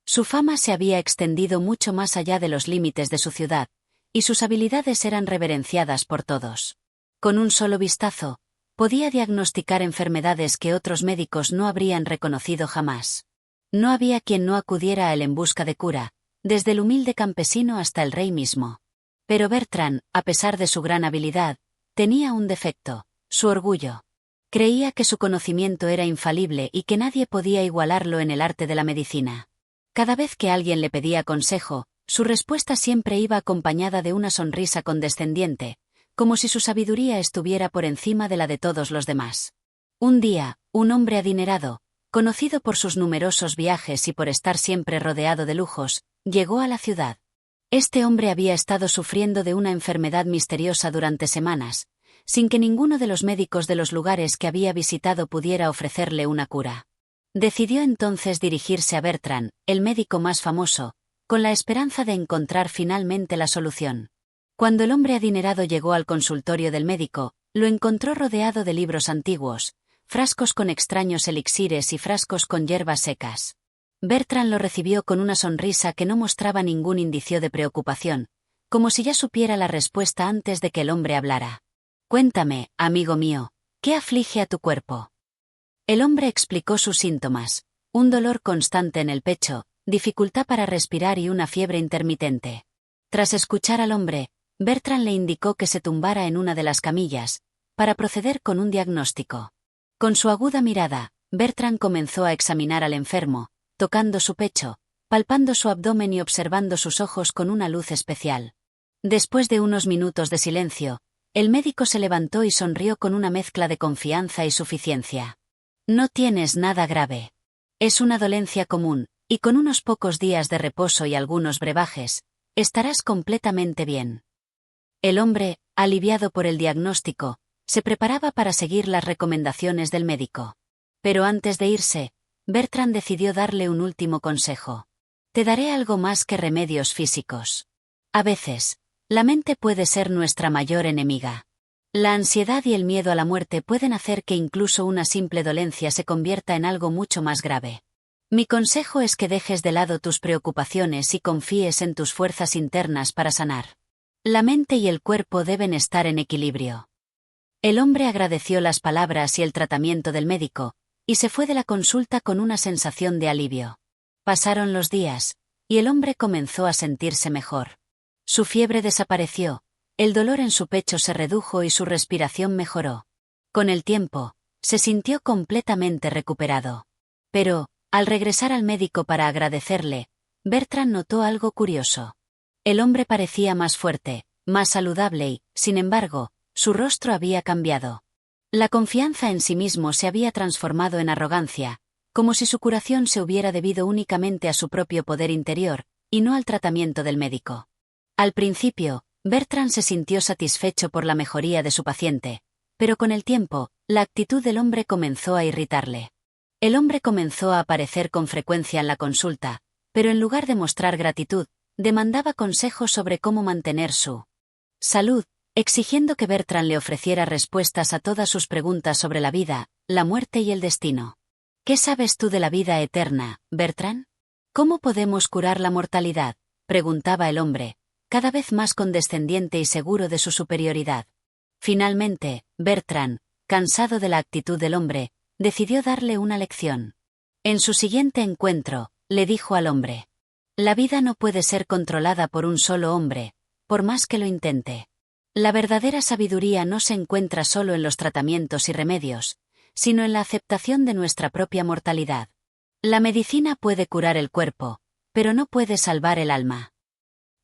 Su fama se había extendido mucho más allá de los límites de su ciudad, y sus habilidades eran reverenciadas por todos. Con un solo vistazo, podía diagnosticar enfermedades que otros médicos no habrían reconocido jamás. No había quien no acudiera a él en busca de cura, desde el humilde campesino hasta el rey mismo. Pero Bertrand, a pesar de su gran habilidad, tenía un defecto: su orgullo. Creía que su conocimiento era infalible y que nadie podía igualarlo en el arte de la medicina. Cada vez que alguien le pedía consejo, su respuesta siempre iba acompañada de una sonrisa condescendiente, como si su sabiduría estuviera por encima de la de todos los demás. Un día, un hombre adinerado, conocido por sus numerosos viajes y por estar siempre rodeado de lujos, llegó a la ciudad. Este hombre había estado sufriendo de una enfermedad misteriosa durante semanas, sin que ninguno de los médicos de los lugares que había visitado pudiera ofrecerle una cura. Decidió entonces dirigirse a Bertrand, el médico más famoso, con la esperanza de encontrar finalmente la solución. Cuando el hombre adinerado llegó al consultorio del médico, lo encontró rodeado de libros antiguos, frascos con extraños elixires y frascos con hierbas secas. Bertrand lo recibió con una sonrisa que no mostraba ningún indicio de preocupación, como si ya supiera la respuesta antes de que el hombre hablara. «Cuéntame, amigo mío, ¿qué aflige a tu cuerpo?». El hombre explicó sus síntomas: un dolor constante en el pecho, dificultad para respirar y una fiebre intermitente. Tras escuchar al hombre, Bertrand le indicó que se tumbara en una de las camillas, para proceder con un diagnóstico. Con su aguda mirada, Bertrand comenzó a examinar al enfermo, tocando su pecho, palpando su abdomen y observando sus ojos con una luz especial. Después de unos minutos de silencio, el médico se levantó y sonrió con una mezcla de confianza y suficiencia. «No tienes nada grave. Es una dolencia común, y con unos pocos días de reposo y algunos brebajes, estarás completamente bien». El hombre, aliviado por el diagnóstico, se preparaba para seguir las recomendaciones del médico. Pero antes de irse, Bertrand decidió darle un último consejo. «Te daré algo más que remedios físicos. A veces, la mente puede ser nuestra mayor enemiga. La ansiedad y el miedo a la muerte pueden hacer que incluso una simple dolencia se convierta en algo mucho más grave. Mi consejo es que dejes de lado tus preocupaciones y confíes en tus fuerzas internas para sanar. La mente y el cuerpo deben estar en equilibrio». El hombre agradeció las palabras y el tratamiento del médico, y se fue de la consulta con una sensación de alivio. Pasaron los días, y el hombre comenzó a sentirse mejor. Su fiebre desapareció, el dolor en su pecho se redujo y su respiración mejoró. Con el tiempo, se sintió completamente recuperado. Pero, al regresar al médico para agradecerle, Bertrand notó algo curioso. El hombre parecía más fuerte, más saludable y, sin embargo, su rostro había cambiado. La confianza en sí mismo se había transformado en arrogancia, como si su curación se hubiera debido únicamente a su propio poder interior, y no al tratamiento del médico. Al principio, Bertrand se sintió satisfecho por la mejoría de su paciente, pero con el tiempo, la actitud del hombre comenzó a irritarle. El hombre comenzó a aparecer con frecuencia en la consulta, pero en lugar de mostrar gratitud, demandaba consejos sobre cómo mantener su salud, exigiendo que Bertrand le ofreciera respuestas a todas sus preguntas sobre la vida, la muerte y el destino. «¿Qué sabes tú de la vida eterna, Bertrand? ¿Cómo podemos curar la mortalidad?», preguntaba el hombre, cada vez más condescendiente y seguro de su superioridad. Finalmente, Bertrand, cansado de la actitud del hombre, decidió darle una lección. En su siguiente encuentro, le dijo al hombre: la vida no puede ser controlada por un solo hombre, por más que lo intente. La verdadera sabiduría no se encuentra solo en los tratamientos y remedios, sino en la aceptación de nuestra propia mortalidad. La medicina puede curar el cuerpo, pero no puede salvar el alma.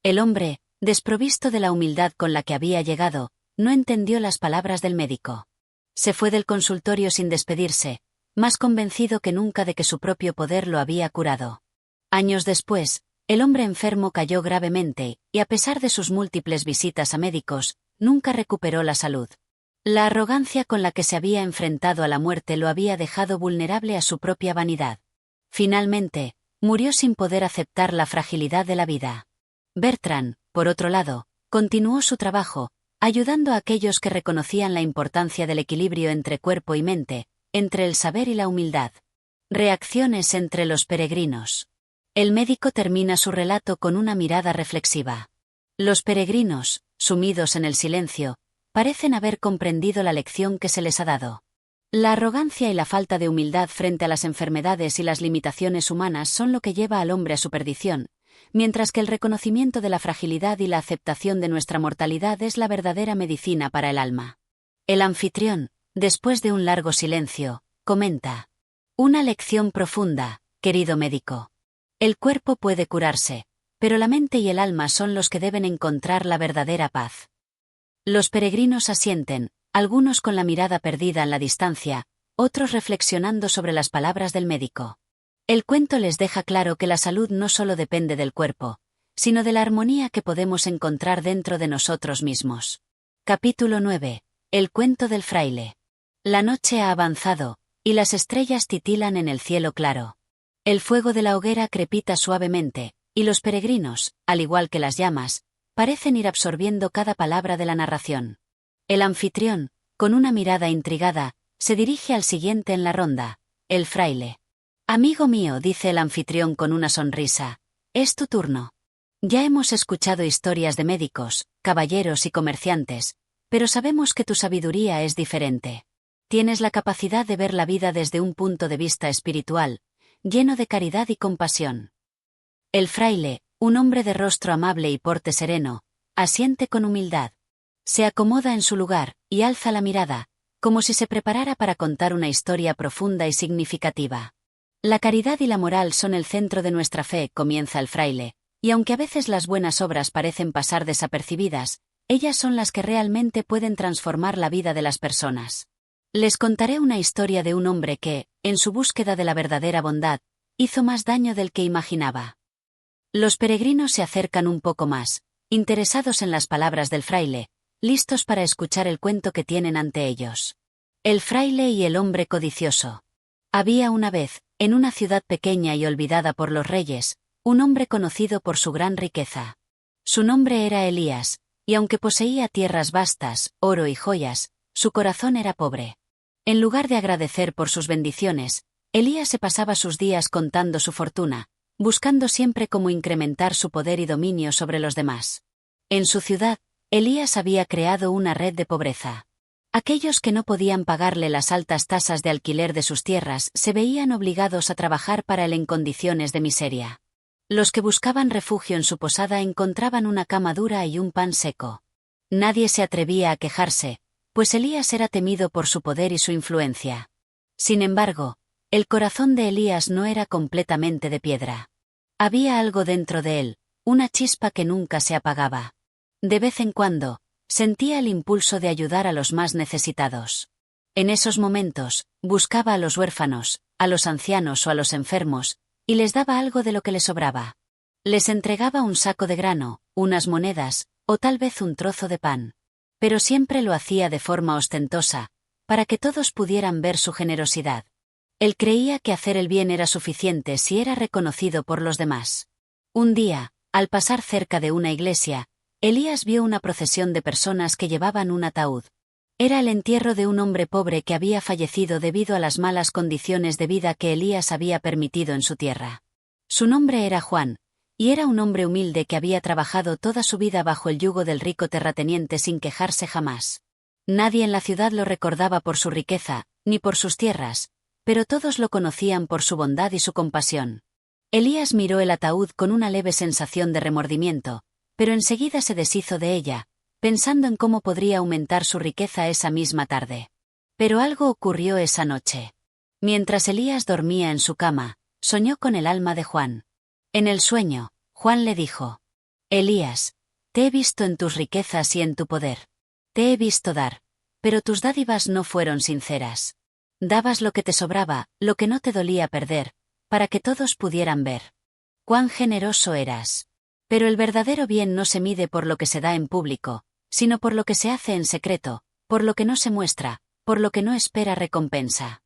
El hombre, desprovisto de la humildad con la que había llegado, no entendió las palabras del médico. Se fue del consultorio sin despedirse, más convencido que nunca de que su propio poder lo había curado. Años después, el hombre enfermo cayó gravemente, y a pesar de sus múltiples visitas a médicos, nunca recuperó la salud. La arrogancia con la que se había enfrentado a la muerte lo había dejado vulnerable a su propia vanidad. Finalmente, murió sin poder aceptar la fragilidad de la vida. Bertrand, por otro lado, continuó su trabajo, ayudando a aquellos que reconocían la importancia del equilibrio entre cuerpo y mente, entre el saber y la humildad. Reacciones entre los peregrinos. El médico termina su relato con una mirada reflexiva. Los peregrinos, sumidos en el silencio, parecen haber comprendido la lección que se les ha dado. La arrogancia y la falta de humildad frente a las enfermedades y las limitaciones humanas son lo que lleva al hombre a su perdición, mientras que el reconocimiento de la fragilidad y la aceptación de nuestra mortalidad es la verdadera medicina para el alma. El anfitrión, después de un largo silencio, comenta: una lección profunda, querido médico. El cuerpo puede curarse, pero la mente y el alma son los que deben encontrar la verdadera paz. Los peregrinos asienten, algunos con la mirada perdida en la distancia, otros reflexionando sobre las palabras del médico. El cuento les deja claro que la salud no solo depende del cuerpo, sino de la armonía que podemos encontrar dentro de nosotros mismos. Capítulo 9. El cuento del fraile. La noche ha avanzado, y las estrellas titilan en el cielo claro. El fuego de la hoguera crepita suavemente, y los peregrinos, al igual que las llamas, parecen ir absorbiendo cada palabra de la narración. El anfitrión, con una mirada intrigada, se dirige al siguiente en la ronda, el fraile. Amigo mío, dice el anfitrión con una sonrisa, es tu turno. Ya hemos escuchado historias de médicos, caballeros y comerciantes, pero sabemos que tu sabiduría es diferente. Tienes la capacidad de ver la vida desde un punto de vista espiritual, lleno de caridad y compasión. El fraile, un hombre de rostro amable y porte sereno, asiente con humildad. Se acomoda en su lugar, y alza la mirada, como si se preparara para contar una historia profunda y significativa. La caridad y la moral son el centro de nuestra fe, comienza el fraile, y aunque a veces las buenas obras parecen pasar desapercibidas, ellas son las que realmente pueden transformar la vida de las personas. Les contaré una historia de un hombre que, en su búsqueda de la verdadera bondad, hizo más daño del que imaginaba. Los peregrinos se acercan un poco más, interesados en las palabras del fraile, listos para escuchar el cuento que tienen ante ellos. El fraile y el hombre codicioso. Había una vez, en una ciudad pequeña y olvidada por los reyes, un hombre conocido por su gran riqueza. Su nombre era Elías, y aunque poseía tierras vastas, oro y joyas, su corazón era pobre. En lugar de agradecer por sus bendiciones, Elías se pasaba sus días contando su fortuna, buscando siempre cómo incrementar su poder y dominio sobre los demás. En su ciudad, Elías había creado una red de pobreza. Aquellos que no podían pagarle las altas tasas de alquiler de sus tierras se veían obligados a trabajar para él en condiciones de miseria. Los que buscaban refugio en su posada encontraban una cama dura y un pan seco. Nadie se atrevía a quejarse, pues Elías era temido por su poder y su influencia. Sin embargo, el corazón de Elías no era completamente de piedra. Había algo dentro de él, una chispa que nunca se apagaba. De vez en cuando, sentía el impulso de ayudar a los más necesitados. En esos momentos, buscaba a los huérfanos, a los ancianos o a los enfermos, y les daba algo de lo que les sobraba. Les entregaba un saco de grano, unas monedas, o tal vez un trozo de pan. Pero siempre lo hacía de forma ostentosa, para que todos pudieran ver su generosidad. Él creía que hacer el bien era suficiente si era reconocido por los demás. Un día, al pasar cerca de una iglesia, Elías vio una procesión de personas que llevaban un ataúd. Era el entierro de un hombre pobre que había fallecido debido a las malas condiciones de vida que Elías había permitido en su tierra. Su nombre era Juan, y era un hombre humilde que había trabajado toda su vida bajo el yugo del rico terrateniente sin quejarse jamás. Nadie en la ciudad lo recordaba por su riqueza, ni por sus tierras, pero todos lo conocían por su bondad y su compasión. Elías miró el ataúd con una leve sensación de remordimiento, pero enseguida se deshizo de ella, pensando en cómo podría aumentar su riqueza esa misma tarde. Pero algo ocurrió esa noche. Mientras Elías dormía en su cama, soñó con el alma de Juan. En el sueño, Juan le dijo: Elías, te he visto en tus riquezas y en tu poder. Te he visto dar, pero tus dádivas no fueron sinceras. Dabas lo que te sobraba, lo que no te dolía perder, para que todos pudieran ver. Cuán generoso eras. Pero el verdadero bien no se mide por lo que se da en público, sino por lo que se hace en secreto, por lo que no se muestra, por lo que no espera recompensa.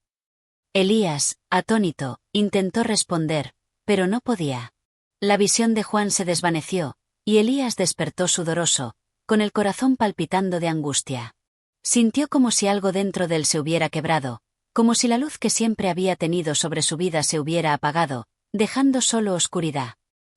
Elías, atónito, intentó responder, pero no podía. La visión de Juan se desvaneció, y Elías despertó sudoroso, con el corazón palpitando de angustia. Sintió como si algo dentro de él se hubiera quebrado, como si la luz que siempre había tenido sobre su vida se hubiera apagado, dejando solo oscuridad.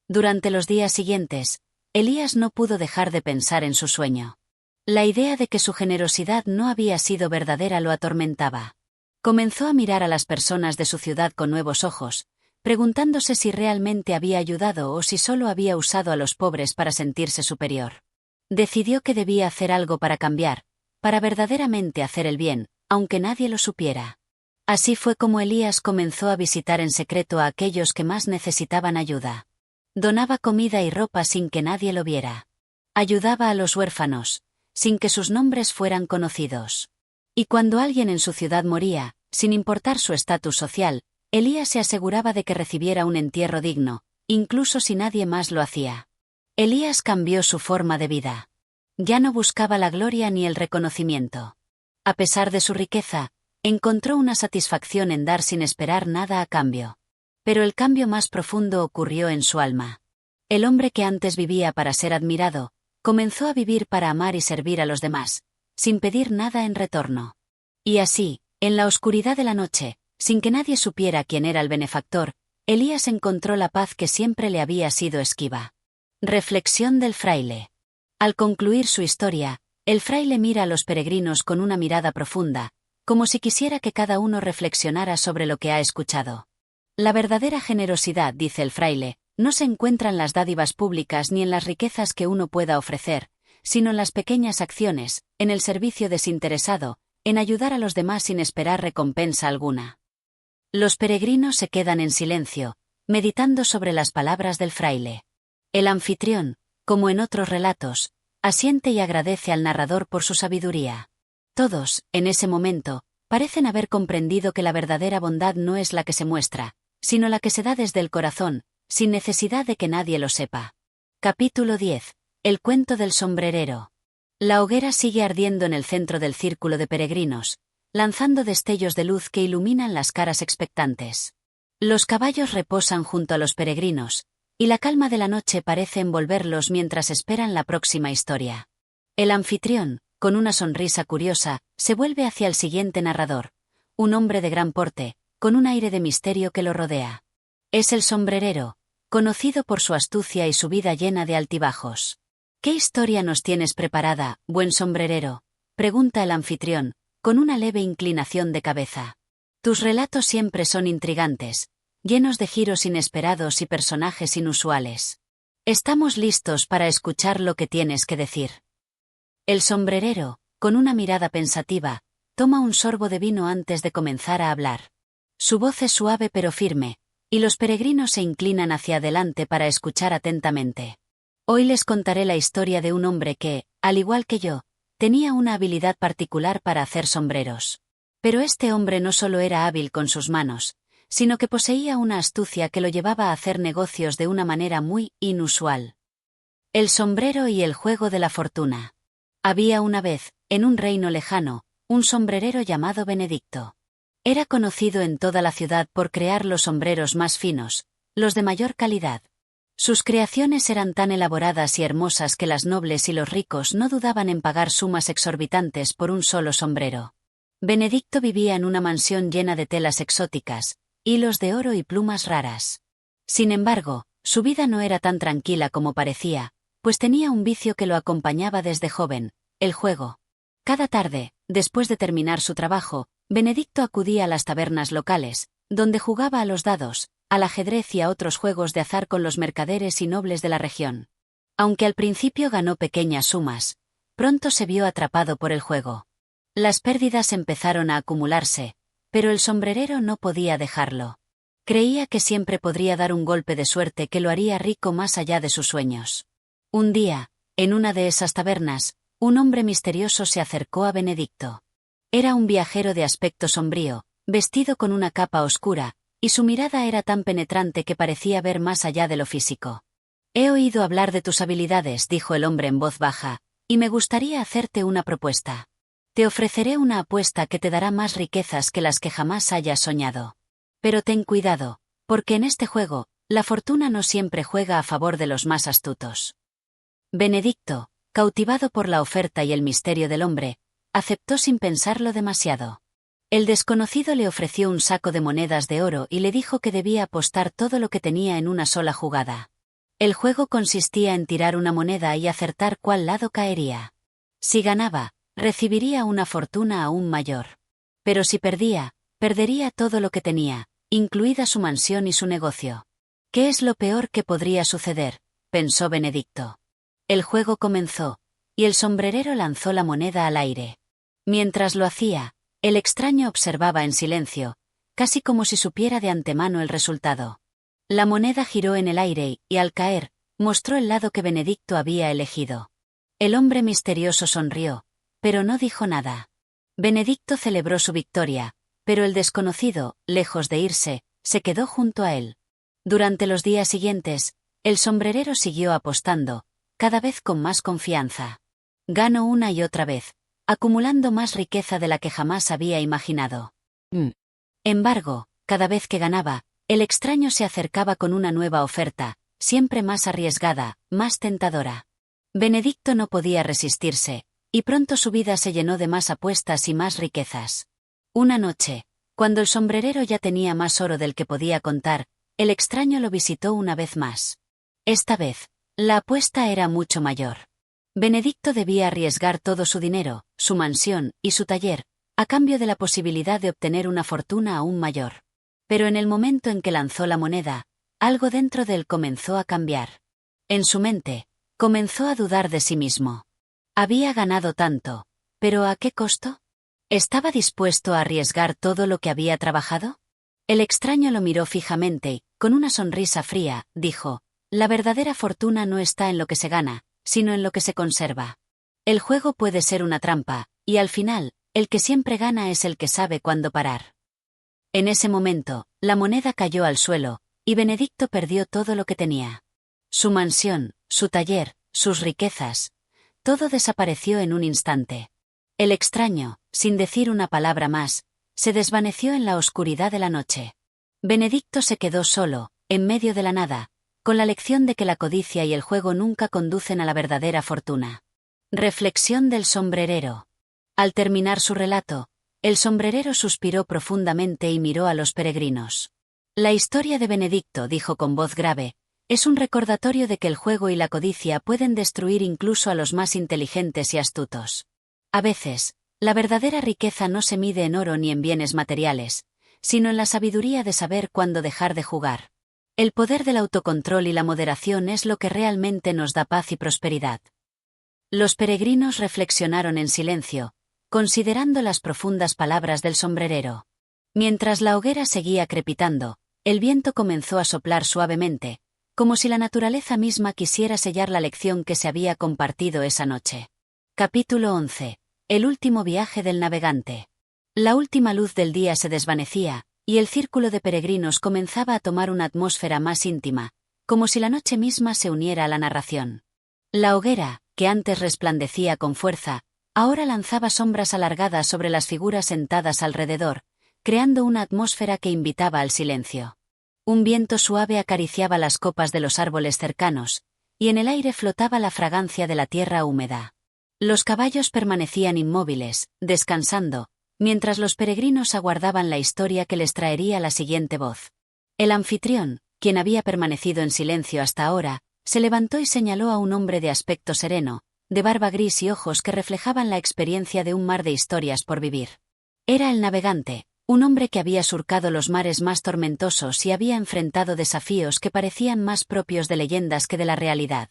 Durante los días siguientes, Elías no pudo dejar de pensar en su sueño. La idea de que su generosidad no había sido verdadera lo atormentaba. Comenzó a mirar a las personas de su ciudad con nuevos ojos, preguntándose si realmente había ayudado o si solo había usado a los pobres para sentirse superior. Decidió que debía hacer algo para cambiar, para verdaderamente hacer el bien, aunque nadie lo supiera. Así fue como Elías comenzó a visitar en secreto a aquellos que más necesitaban ayuda. Donaba comida y ropa sin que nadie lo viera. Ayudaba a los huérfanos, sin que sus nombres fueran conocidos. Y cuando alguien en su ciudad moría, sin importar su estatus social, Elías se aseguraba de que recibiera un entierro digno, incluso si nadie más lo hacía. Elías cambió su forma de vida. Ya no buscaba la gloria ni el reconocimiento. A pesar de su riqueza, encontró una satisfacción en dar sin esperar nada a cambio. Pero el cambio más profundo ocurrió en su alma. El hombre que antes vivía para ser admirado, comenzó a vivir para amar y servir a los demás, sin pedir nada en retorno. Y así, en la oscuridad de la noche, sin que nadie supiera quién era el benefactor, Elías encontró la paz que siempre le había sido esquiva. Reflexión del fraile. Al concluir su historia, el fraile mira a los peregrinos con una mirada profunda, como si quisiera que cada uno reflexionara sobre lo que ha escuchado. La verdadera generosidad, dice el fraile, no se encuentra en las dádivas públicas ni en las riquezas que uno pueda ofrecer, sino en las pequeñas acciones, en el servicio desinteresado, en ayudar a los demás sin esperar recompensa alguna. Los peregrinos se quedan en silencio, meditando sobre las palabras del fraile. El anfitrión, como en otros relatos, asiente y agradece al narrador por su sabiduría. Todos, en ese momento, parecen haber comprendido que la verdadera bondad no es la que se muestra, sino la que se da desde el corazón, sin necesidad de que nadie lo sepa. Capítulo 10. El cuento del sombrerero. La hoguera sigue ardiendo en el centro del círculo de peregrinos, lanzando destellos de luz que iluminan las caras expectantes. Los caballos reposan junto a los peregrinos, y la calma de la noche parece envolverlos mientras esperan la próxima historia. El anfitrión, con una sonrisa curiosa, se vuelve hacia el siguiente narrador, un hombre de gran porte, con un aire de misterio que lo rodea. Es el sombrerero, conocido por su astucia y su vida llena de altibajos. ¿Qué historia nos tienes preparada, buen sombrerero?, pregunta el anfitrión, con una leve inclinación de cabeza. Tus relatos siempre son intrigantes, llenos de giros inesperados y personajes inusuales. Estamos listos para escuchar lo que tienes que decir. El sombrerero, con una mirada pensativa, toma un sorbo de vino antes de comenzar a hablar. Su voz es suave pero firme, y los peregrinos se inclinan hacia adelante para escuchar atentamente. Hoy les contaré la historia de un hombre que, al igual que yo, tenía una habilidad particular para hacer sombreros. Pero este hombre no solo era hábil con sus manos, sino que poseía una astucia que lo llevaba a hacer negocios de una manera muy inusual. El sombrero y el juego de la fortuna. Había una vez, en un reino lejano, un sombrerero llamado Benedicto. Era conocido en toda la ciudad por crear los sombreros más finos, los de mayor calidad. Sus creaciones eran tan elaboradas y hermosas que las nobles y los ricos no dudaban en pagar sumas exorbitantes por un solo sombrero. Benedicto vivía en una mansión llena de telas exóticas, hilos de oro y plumas raras. Sin embargo, su vida no era tan tranquila como parecía, pues tenía un vicio que lo acompañaba desde joven, el juego. Cada tarde, después de terminar su trabajo, Benedicto acudía a las tabernas locales, donde jugaba a los dados, al ajedrez y a otros juegos de azar con los mercaderes y nobles de la región. Aunque al principio ganó pequeñas sumas, pronto se vio atrapado por el juego. Las pérdidas empezaron a acumularse, pero el sombrerero no podía dejarlo. Creía que siempre podría dar un golpe de suerte que lo haría rico más allá de sus sueños. Un día, en una de esas tabernas, un hombre misterioso se acercó a Benedicto. Era un viajero de aspecto sombrío, vestido con una capa oscura, y su mirada era tan penetrante que parecía ver más allá de lo físico. «He oído hablar de tus habilidades», dijo el hombre en voz baja, «y me gustaría hacerte una propuesta. Te ofreceré una apuesta que te dará más riquezas que las que jamás hayas soñado. Pero ten cuidado, porque en este juego, la fortuna no siempre juega a favor de los más astutos». Benedicto, cautivado por la oferta y el misterio del hombre, aceptó sin pensarlo demasiado. El desconocido le ofreció un saco de monedas de oro y le dijo que debía apostar todo lo que tenía en una sola jugada. El juego consistía en tirar una moneda y acertar cuál lado caería. Si ganaba, recibiría una fortuna aún mayor. Pero si perdía, perdería todo lo que tenía, incluida su mansión y su negocio. ¿Qué es lo peor que podría suceder?, pensó Benedicto. El juego comenzó, y el sombrerero lanzó la moneda al aire. Mientras lo hacía, el extraño observaba en silencio, casi como si supiera de antemano el resultado. La moneda giró en el aire y, al caer, mostró el lado que Benedicto había elegido. El hombre misterioso sonrió, pero no dijo nada. Benedicto celebró su victoria, pero el desconocido, lejos de irse, se quedó junto a él. Durante los días siguientes, el sombrerero siguió apostando, cada vez con más confianza. Ganó una y otra vez, acumulando más riqueza de la que jamás había imaginado. Embargo, cada vez que ganaba, el extraño se acercaba con una nueva oferta, siempre más arriesgada, más tentadora. Benedicto no podía resistirse, y pronto su vida se llenó de más apuestas y más riquezas. Una noche, cuando el sombrerero ya tenía más oro del que podía contar, el extraño lo visitó una vez más. Esta vez, la apuesta era mucho mayor. Benedicto debía arriesgar todo su dinero, su mansión y su taller, a cambio de la posibilidad de obtener una fortuna aún mayor. Pero en el momento en que lanzó la moneda, algo dentro de él comenzó a cambiar. En su mente, comenzó a dudar de sí mismo. Había ganado tanto, ¿pero a qué costo? ¿Estaba dispuesto a arriesgar todo lo que había trabajado? El extraño lo miró fijamente y, con una sonrisa fría, dijo: «La verdadera fortuna no está en lo que se gana, sino en lo que se conserva. El juego puede ser una trampa, y al final, el que siempre gana es el que sabe cuándo parar». En ese momento, la moneda cayó al suelo, y Benedicto perdió todo lo que tenía. Su mansión, su taller, sus riquezas, todo desapareció en un instante. El extraño, sin decir una palabra más, se desvaneció en la oscuridad de la noche. Benedicto se quedó solo, en medio de la nada, con la lección de que la codicia y el juego nunca conducen a la verdadera fortuna. Reflexión del sombrerero. Al terminar su relato, el sombrerero suspiró profundamente y miró a los peregrinos. La historia de Benedicto, dijo con voz grave, es un recordatorio de que el juego y la codicia pueden destruir incluso a los más inteligentes y astutos. A veces, la verdadera riqueza no se mide en oro ni en bienes materiales, sino en la sabiduría de saber cuándo dejar de jugar. El poder del autocontrol y la moderación es lo que realmente nos da paz y prosperidad. Los peregrinos reflexionaron en silencio, considerando las profundas palabras del sombrerero. Mientras la hoguera seguía crepitando, el viento comenzó a soplar suavemente, como si la naturaleza misma quisiera sellar la lección que se había compartido esa noche. Capítulo 11. El último viaje del navegante. La última luz del día se desvanecía, y el círculo de peregrinos comenzaba a tomar una atmósfera más íntima, como si la noche misma se uniera a la narración. La hoguera, que antes resplandecía con fuerza, ahora lanzaba sombras alargadas sobre las figuras sentadas alrededor, creando una atmósfera que invitaba al silencio. Un viento suave acariciaba las copas de los árboles cercanos, y en el aire flotaba la fragancia de la tierra húmeda. Los caballos permanecían inmóviles, descansando, mientras los peregrinos aguardaban la historia que les traería la siguiente voz. El anfitrión, quien había permanecido en silencio hasta ahora, se levantó y señaló a un hombre de aspecto sereno, de barba gris y ojos que reflejaban la experiencia de un mar de historias por vivir. Era el navegante, un hombre que había surcado los mares más tormentosos y había enfrentado desafíos que parecían más propios de leyendas que de la realidad.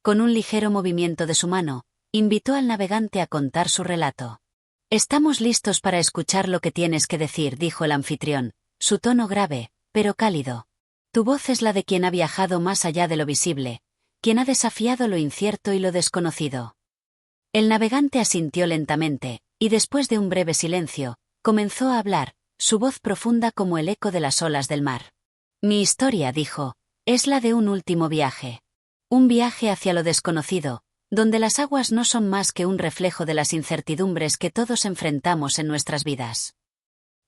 Con un ligero movimiento de su mano, invitó al navegante a contar su relato. «Estamos listos para escuchar lo que tienes que decir», dijo el anfitrión, su tono grave, pero cálido. «Tu voz es la de quien ha viajado más allá de lo visible, quien ha desafiado lo incierto y lo desconocido». El navegante asintió lentamente, y después de un breve silencio, comenzó a hablar, su voz profunda como el eco de las olas del mar. «Mi historia», dijo, «es la de un último viaje. Un viaje hacia lo desconocido, donde las aguas no son más que un reflejo de las incertidumbres que todos enfrentamos en nuestras vidas».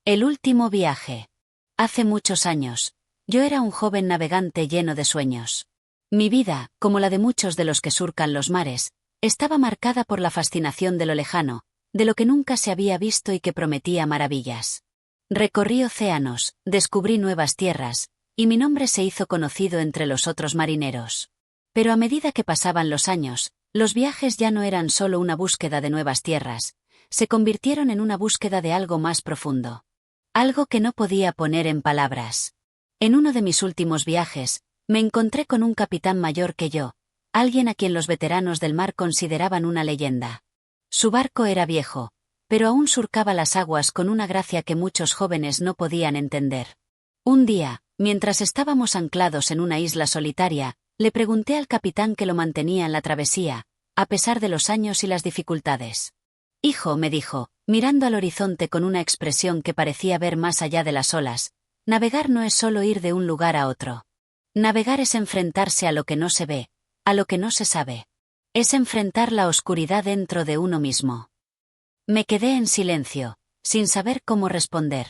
El último viaje. Hace muchos años, yo era un joven navegante lleno de sueños. Mi vida, como la de muchos de los que surcan los mares, estaba marcada por la fascinación de lo lejano, de lo que nunca se había visto y que prometía maravillas. Recorrí océanos, descubrí nuevas tierras, y mi nombre se hizo conocido entre los otros marineros. Pero a medida que pasaban los años, los viajes ya no eran solo una búsqueda de nuevas tierras, se convirtieron en una búsqueda de algo más profundo. Algo que no podía poner en palabras. En uno de mis últimos viajes, me encontré con un capitán mayor que yo, alguien a quien los veteranos del mar consideraban una leyenda. Su barco era viejo, pero aún surcaba las aguas con una gracia que muchos jóvenes no podían entender. Un día, mientras estábamos anclados en una isla solitaria, le pregunté al capitán que lo mantenía en la travesía, a pesar de los años y las dificultades. «Hijo», me dijo, mirando al horizonte con una expresión que parecía ver más allá de las olas, «navegar no es solo ir de un lugar a otro. Navegar es enfrentarse a lo que no se ve, a lo que no se sabe. Es enfrentar la oscuridad dentro de uno mismo». Me quedé en silencio, sin saber cómo responder.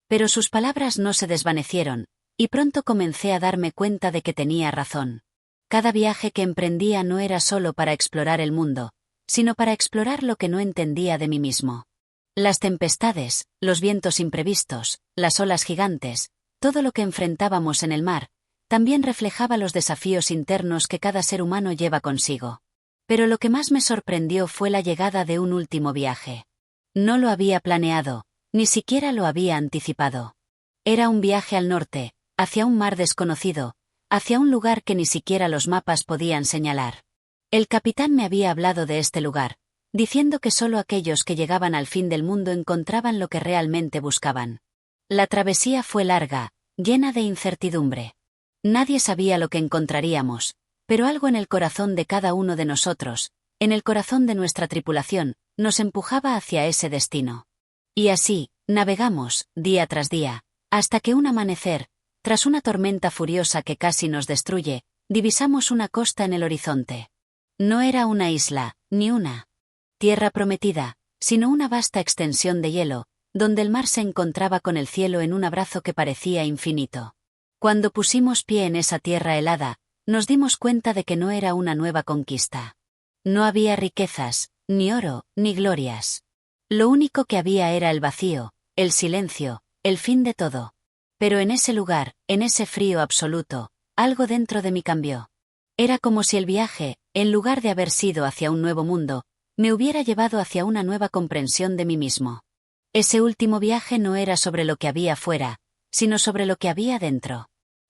Pero sus palabras no se desvanecieron, y pronto comencé a darme cuenta de que tenía razón. Cada viaje que emprendía no era solo para explorar el mundo, sino para explorar lo que no entendía de mí mismo. Las tempestades, los vientos imprevistos, las olas gigantes, todo lo que enfrentábamos en el mar, también reflejaba los desafíos internos que cada ser humano lleva consigo. Pero lo que más me sorprendió fue la llegada de un último viaje. No lo había planeado, ni siquiera lo había anticipado. Era un viaje al norte, hacia un mar desconocido, hacia un lugar que ni siquiera los mapas podían señalar. El capitán me había hablado de este lugar, diciendo que solo aquellos que llegaban al fin del mundo encontraban lo que realmente buscaban. La travesía fue larga, llena de incertidumbre. Nadie sabía lo que encontraríamos, pero algo en el corazón de cada uno de nosotros, en el corazón de nuestra tripulación, nos empujaba hacia ese destino. Y así, navegamos, día tras día, hasta que un amanecer, tras una tormenta furiosa que casi nos destruye, divisamos una costa en el horizonte. No era una isla, ni una tierra prometida, sino una vasta extensión de hielo, donde el mar se encontraba con el cielo en un abrazo que parecía infinito. Cuando pusimos pie en esa tierra helada, nos dimos cuenta de que no era una nueva conquista. No había riquezas, ni oro, ni glorias. Lo único que había era el vacío, el silencio, el fin de todo. Pero en ese lugar, en ese frío absoluto, algo dentro de mí cambió. Era como si el viaje, en lugar de haber sido hacia un nuevo mundo, me hubiera llevado hacia una nueva comprensión de mí mismo. Ese último viaje no era sobre lo que había fuera, sino sobre lo que había dentro.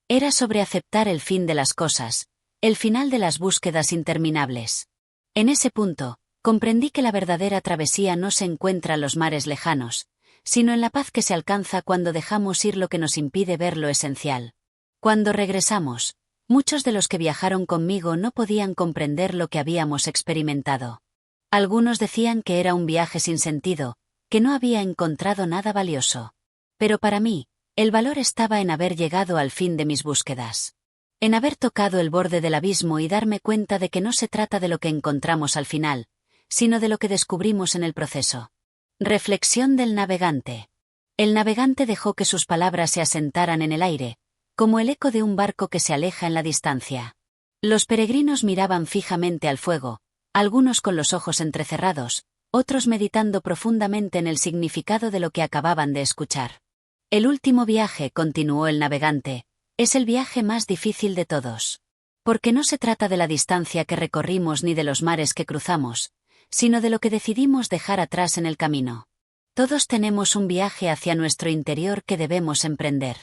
Era sobre aceptar el fin de las cosas, el final de las búsquedas interminables. En ese punto, comprendí que la verdadera travesía no se encuentra en los mares lejanos, sino en la paz que se alcanza cuando dejamos ir lo que nos impide ver lo esencial. Cuando regresamos, muchos de los que viajaron conmigo no podían comprender lo que habíamos experimentado. Algunos decían que era un viaje sin sentido, que no había encontrado nada valioso. Pero para mí, el valor estaba en haber llegado al fin de mis búsquedas. En haber tocado el borde del abismo y darme cuenta de que no se trata de lo que encontramos al final, sino de lo que descubrimos en el proceso. Reflexión del navegante. El navegante dejó que sus palabras se asentaran en el aire, como el eco de un barco que se aleja en la distancia. Los peregrinos miraban fijamente al fuego, algunos con los ojos entrecerrados, otros meditando profundamente en el significado de lo que acababan de escuchar. El último viaje, continuó el navegante, es el viaje más difícil de todos. Porque no se trata de la distancia que recorrimos ni de los mares que cruzamos, sino de lo que decidimos dejar atrás en el camino. Todos tenemos un viaje hacia nuestro interior que debemos emprender.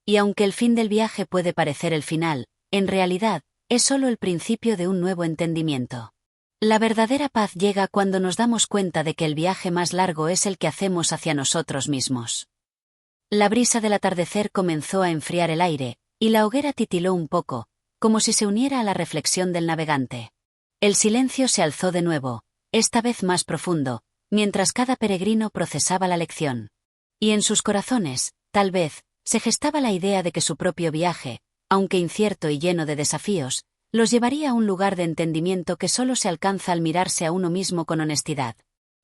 Y aunque el fin del viaje puede parecer el final, en realidad, es solo el principio de un nuevo entendimiento. La verdadera paz llega cuando nos damos cuenta de que el viaje más largo es el que hacemos hacia nosotros mismos. La brisa del atardecer comenzó a enfriar el aire, y la hoguera titiló un poco, como si se uniera a la reflexión del navegante. El silencio se alzó de nuevo, esta vez más profundo, mientras cada peregrino procesaba la lección. Y en sus corazones, tal vez, se gestaba la idea de que su propio viaje, aunque incierto y lleno de desafíos, los llevaría a un lugar de entendimiento que solo se alcanza al mirarse a uno mismo con honestidad.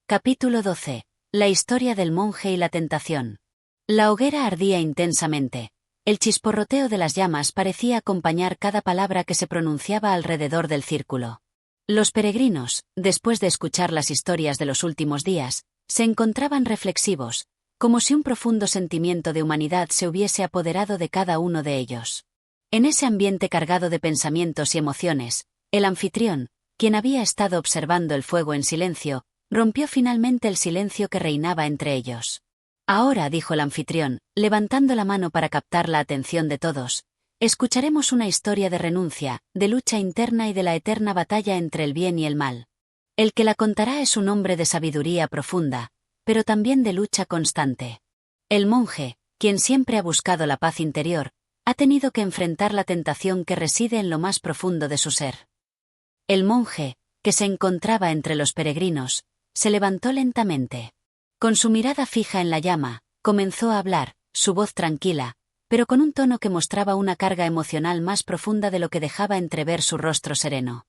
Capítulo 12. La historia del monje y la tentación. La hoguera ardía intensamente. El chisporroteo de las llamas parecía acompañar cada palabra que se pronunciaba alrededor del círculo. Los peregrinos, después de escuchar las historias de los últimos días, se encontraban reflexivos, como si un profundo sentimiento de humanidad se hubiese apoderado de cada uno de ellos. En ese ambiente cargado de pensamientos y emociones, el anfitrión, quien había estado observando el fuego en silencio, rompió finalmente el silencio que reinaba entre ellos. Ahora, dijo el anfitrión, levantando la mano para captar la atención de todos, escucharemos una historia de renuncia, de lucha interna y de la eterna batalla entre el bien y el mal. El que la contará es un hombre de sabiduría profunda, pero también de lucha constante. El monje, quien siempre ha buscado la paz interior, ha tenido que enfrentar la tentación que reside en lo más profundo de su ser. El monje, que se encontraba entre los peregrinos, se levantó lentamente. Con su mirada fija en la llama, comenzó a hablar, su voz tranquila, pero con un tono que mostraba una carga emocional más profunda de lo que dejaba entrever su rostro sereno.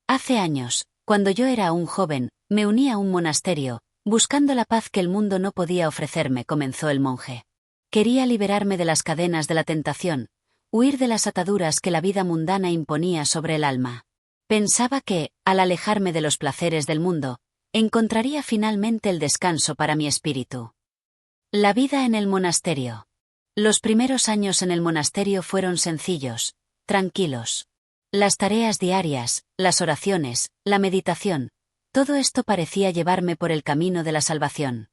Hace años, cuando yo era aún joven, me uní a un monasterio, buscando la paz que el mundo no podía ofrecerme, comenzó el monje. Quería liberarme de las cadenas de la tentación, huir de las ataduras que la vida mundana imponía sobre el alma. Pensaba que, al alejarme de los placeres del mundo, encontraría finalmente el descanso para mi espíritu. La vida en el monasterio. Los primeros años en el monasterio fueron sencillos, tranquilos. Las tareas diarias, las oraciones, la meditación, todo esto parecía llevarme por el camino de la salvación.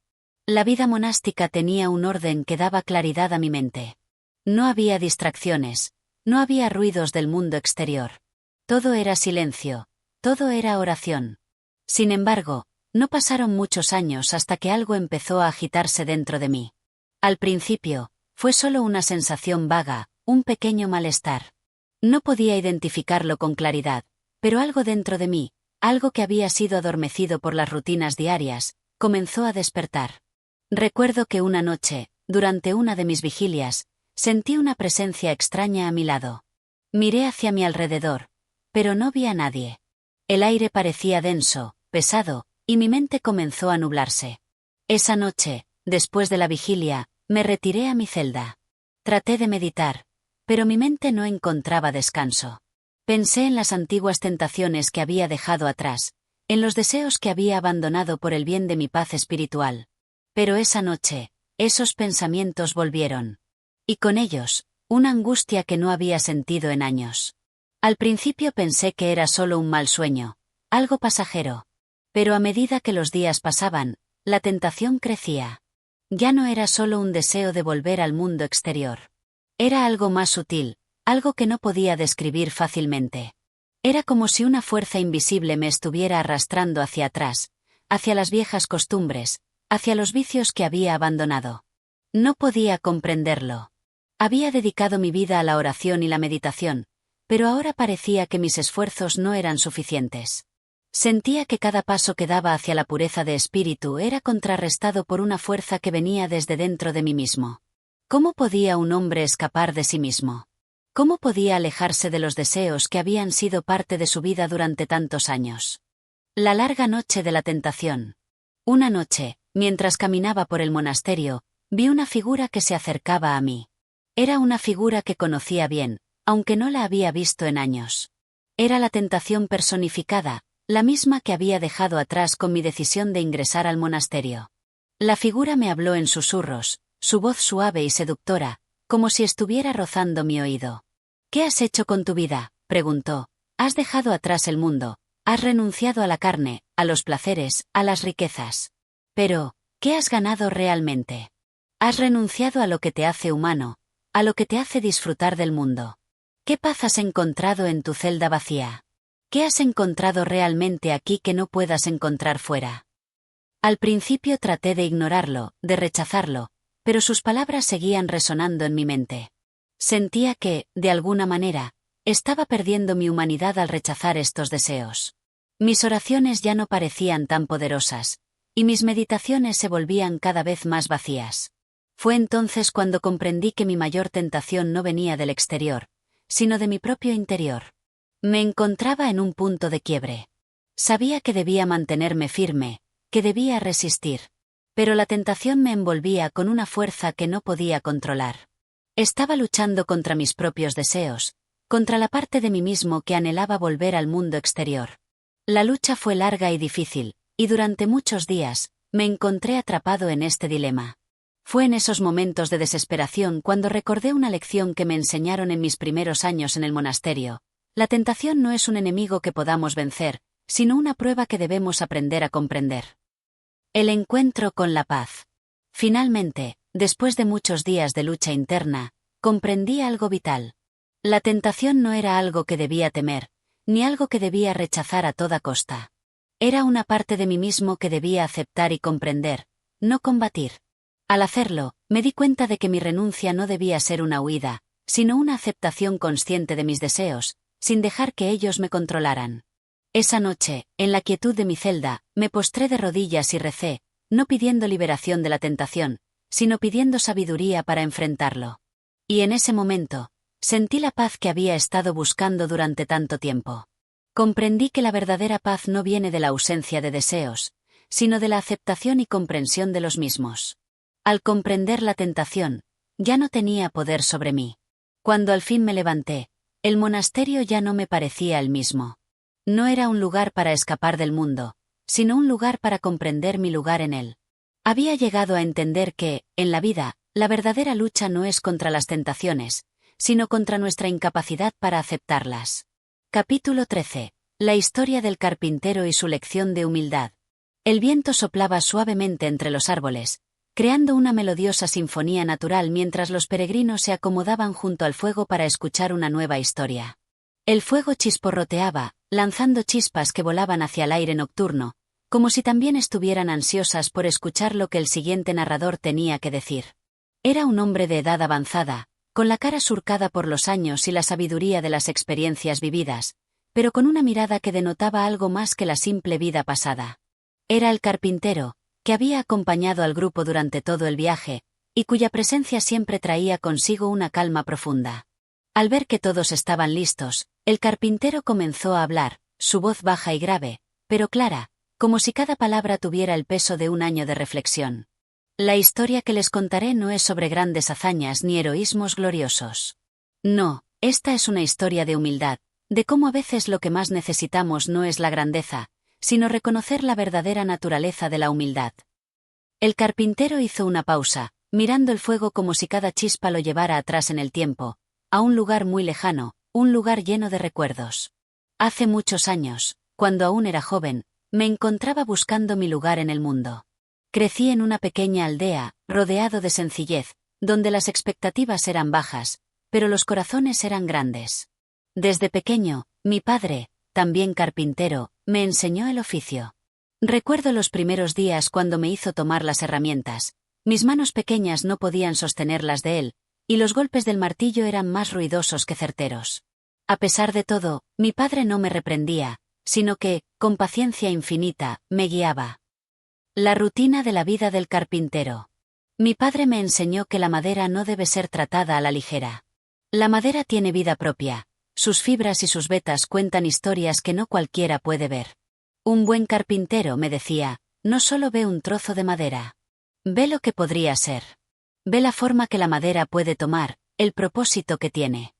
La vida monástica tenía un orden que daba claridad a mi mente. No había distracciones, no había ruidos del mundo exterior. Todo era silencio, todo era oración. Sin embargo, no pasaron muchos años hasta que algo empezó a agitarse dentro de mí. Al principio, fue solo una sensación vaga, un pequeño malestar. No podía identificarlo con claridad, pero algo dentro de mí, algo que había sido adormecido por las rutinas diarias, comenzó a despertar. Recuerdo que una noche, durante una de mis vigilias, sentí una presencia extraña a mi lado. Miré hacia mi alrededor, pero no vi a nadie. El aire parecía denso, pesado, y mi mente comenzó a nublarse. Esa noche, después de la vigilia, me retiré a mi celda. Traté de meditar, pero mi mente no encontraba descanso. Pensé en las antiguas tentaciones que había dejado atrás, en los deseos que había abandonado por el bien de mi paz espiritual. Pero esa noche, esos pensamientos volvieron. Y con ellos, una angustia que no había sentido en años. Al principio pensé que era solo un mal sueño, algo pasajero. Pero a medida que los días pasaban, la tentación crecía. Ya no era solo un deseo de volver al mundo exterior. Era algo más sutil, algo que no podía describir fácilmente. Era como si una fuerza invisible me estuviera arrastrando hacia atrás, hacia las viejas costumbres, hacia los vicios que había abandonado. No podía comprenderlo. Había dedicado mi vida a la oración y la meditación, pero ahora parecía que mis esfuerzos no eran suficientes. Sentía que cada paso que daba hacia la pureza de espíritu era contrarrestado por una fuerza que venía desde dentro de mí mismo. ¿Cómo podía un hombre escapar de sí mismo? ¿Cómo podía alejarse de los deseos que habían sido parte de su vida durante tantos años? La larga noche de la tentación. Una noche, mientras caminaba por el monasterio, vi una figura que se acercaba a mí. Era una figura que conocía bien, aunque no la había visto en años. Era la tentación personificada, la misma que había dejado atrás con mi decisión de ingresar al monasterio. La figura me habló en susurros, su voz suave y seductora, como si estuviera rozando mi oído. ¿Qué has hecho con tu vida? preguntó. Has dejado atrás el mundo, has renunciado a la carne, a los placeres, a las riquezas. Pero, ¿qué has ganado realmente? Has renunciado a lo que te hace humano, a lo que te hace disfrutar del mundo. ¿Qué paz has encontrado en tu celda vacía? ¿Qué has encontrado realmente aquí que no puedas encontrar fuera? Al principio traté de ignorarlo, de rechazarlo, pero sus palabras seguían resonando en mi mente. Sentía que, de alguna manera, estaba perdiendo mi humanidad al rechazar estos deseos. Mis oraciones ya no parecían tan poderosas, y mis meditaciones se volvían cada vez más vacías. Fue entonces cuando comprendí que mi mayor tentación no venía del exterior, sino de mi propio interior. Me encontraba en un punto de quiebre. Sabía que debía mantenerme firme, que debía resistir. Pero la tentación me envolvía con una fuerza que no podía controlar. Estaba luchando contra mis propios deseos, contra la parte de mí mismo que anhelaba volver al mundo exterior. La lucha fue larga y difícil, y durante muchos días, me encontré atrapado en este dilema. Fue en esos momentos de desesperación cuando recordé una lección que me enseñaron en mis primeros años en el monasterio. La tentación no es un enemigo que podamos vencer, sino una prueba que debemos aprender a comprender. El encuentro con la paz. Finalmente, después de muchos días de lucha interna, comprendí algo vital. La tentación no era algo que debía temer, ni algo que debía rechazar a toda costa. Era una parte de mí mismo que debía aceptar y comprender, no combatir. Al hacerlo, me di cuenta de que mi renuncia no debía ser una huida, sino una aceptación consciente de mis deseos, sin dejar que ellos me controlaran. Esa noche, en la quietud de mi celda, me postré de rodillas y recé, no pidiendo liberación de la tentación, sino pidiendo sabiduría para enfrentarlo. Y en ese momento, sentí la paz que había estado buscando durante tanto tiempo. Comprendí que la verdadera paz no viene de la ausencia de deseos, sino de la aceptación y comprensión de los mismos. Al comprender la tentación, ya no tenía poder sobre mí. Cuando al fin me levanté, el monasterio ya no me parecía el mismo. No era un lugar para escapar del mundo, sino un lugar para comprender mi lugar en él. Había llegado a entender que, en la vida, la verdadera lucha no es contra las tentaciones, sino contra nuestra incapacidad para aceptarlas. Capítulo 13. La historia del carpintero y su lección de humildad. El viento soplaba suavemente entre los árboles, creando una melodiosa sinfonía natural mientras los peregrinos se acomodaban junto al fuego para escuchar una nueva historia. El fuego chisporroteaba, lanzando chispas que volaban hacia el aire nocturno, como si también estuvieran ansiosas por escuchar lo que el siguiente narrador tenía que decir. Era un hombre de edad avanzada, con la cara surcada por los años y la sabiduría de las experiencias vividas, pero con una mirada que denotaba algo más que la simple vida pasada. Era el carpintero, que había acompañado al grupo durante todo el viaje, y cuya presencia siempre traía consigo una calma profunda. Al ver que todos estaban listos, el carpintero comenzó a hablar, su voz baja y grave, pero clara, como si cada palabra tuviera el peso de un año de reflexión. La historia que les contaré no es sobre grandes hazañas ni heroísmos gloriosos. No, esta es una historia de humildad, de cómo a veces lo que más necesitamos no es la grandeza, sino reconocer la verdadera naturaleza de la humildad. El carpintero hizo una pausa, mirando el fuego como si cada chispa lo llevara atrás en el tiempo, a un lugar muy lejano, un lugar lleno de recuerdos. Hace muchos años, cuando aún era joven, me encontraba buscando mi lugar en el mundo. Crecí en una pequeña aldea, rodeado de sencillez, donde las expectativas eran bajas, pero los corazones eran grandes. Desde pequeño, mi padre, también carpintero, me enseñó el oficio. Recuerdo los primeros días cuando me hizo tomar las herramientas. Mis manos pequeñas no podían sostenerlas de él, y los golpes del martillo eran más ruidosos que certeros. A pesar de todo, mi padre no me reprendía, sino que, con paciencia infinita, me guiaba. La rutina de la vida del carpintero. Mi padre me enseñó que la madera no debe ser tratada a la ligera. La madera tiene vida propia. Sus fibras y sus vetas cuentan historias que no cualquiera puede ver. Un buen carpintero, me decía, no solo ve un trozo de madera. Ve lo que podría ser. Ve la forma que la madera puede tomar, el propósito que tiene.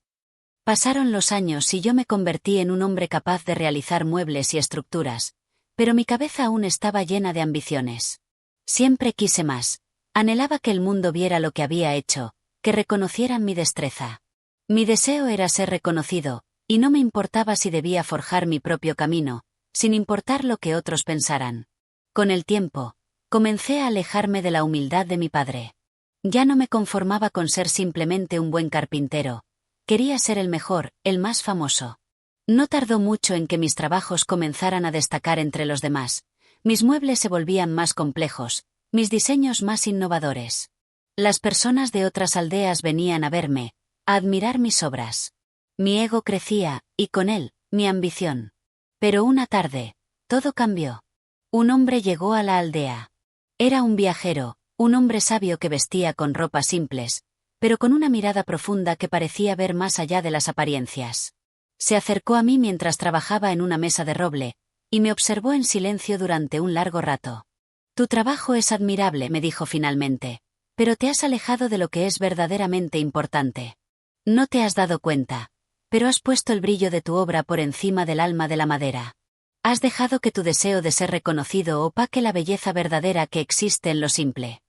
Pasaron los años y yo me convertí en un hombre capaz de realizar muebles y estructuras, pero mi cabeza aún estaba llena de ambiciones. Siempre quise más. Anhelaba que el mundo viera lo que había hecho, que reconocieran mi destreza. Mi deseo era ser reconocido, y no me importaba si debía forjar mi propio camino, sin importar lo que otros pensaran. Con el tiempo, comencé a alejarme de la humildad de mi padre. Ya no me conformaba con ser simplemente un buen carpintero. Quería ser el mejor, el más famoso. No tardó mucho en que mis trabajos comenzaran a destacar entre los demás. Mis muebles se volvían más complejos, mis diseños más innovadores. Las personas de otras aldeas venían a verme, a admirar mis obras. Mi ego crecía, y con él, mi ambición. Pero una tarde, todo cambió. Un hombre llegó a la aldea. Era un viajero, un hombre sabio que vestía con ropas simples, pero con una mirada profunda que parecía ver más allá de las apariencias. Se acercó a mí mientras trabajaba en una mesa de roble, y me observó en silencio durante un largo rato. Tu trabajo es admirable, me dijo finalmente, pero te has alejado de lo que es verdaderamente importante. No te has dado cuenta, pero has puesto el brillo de tu obra por encima del alma de la madera. Has dejado que tu deseo de ser reconocido opaque la belleza verdadera que existe en lo simple.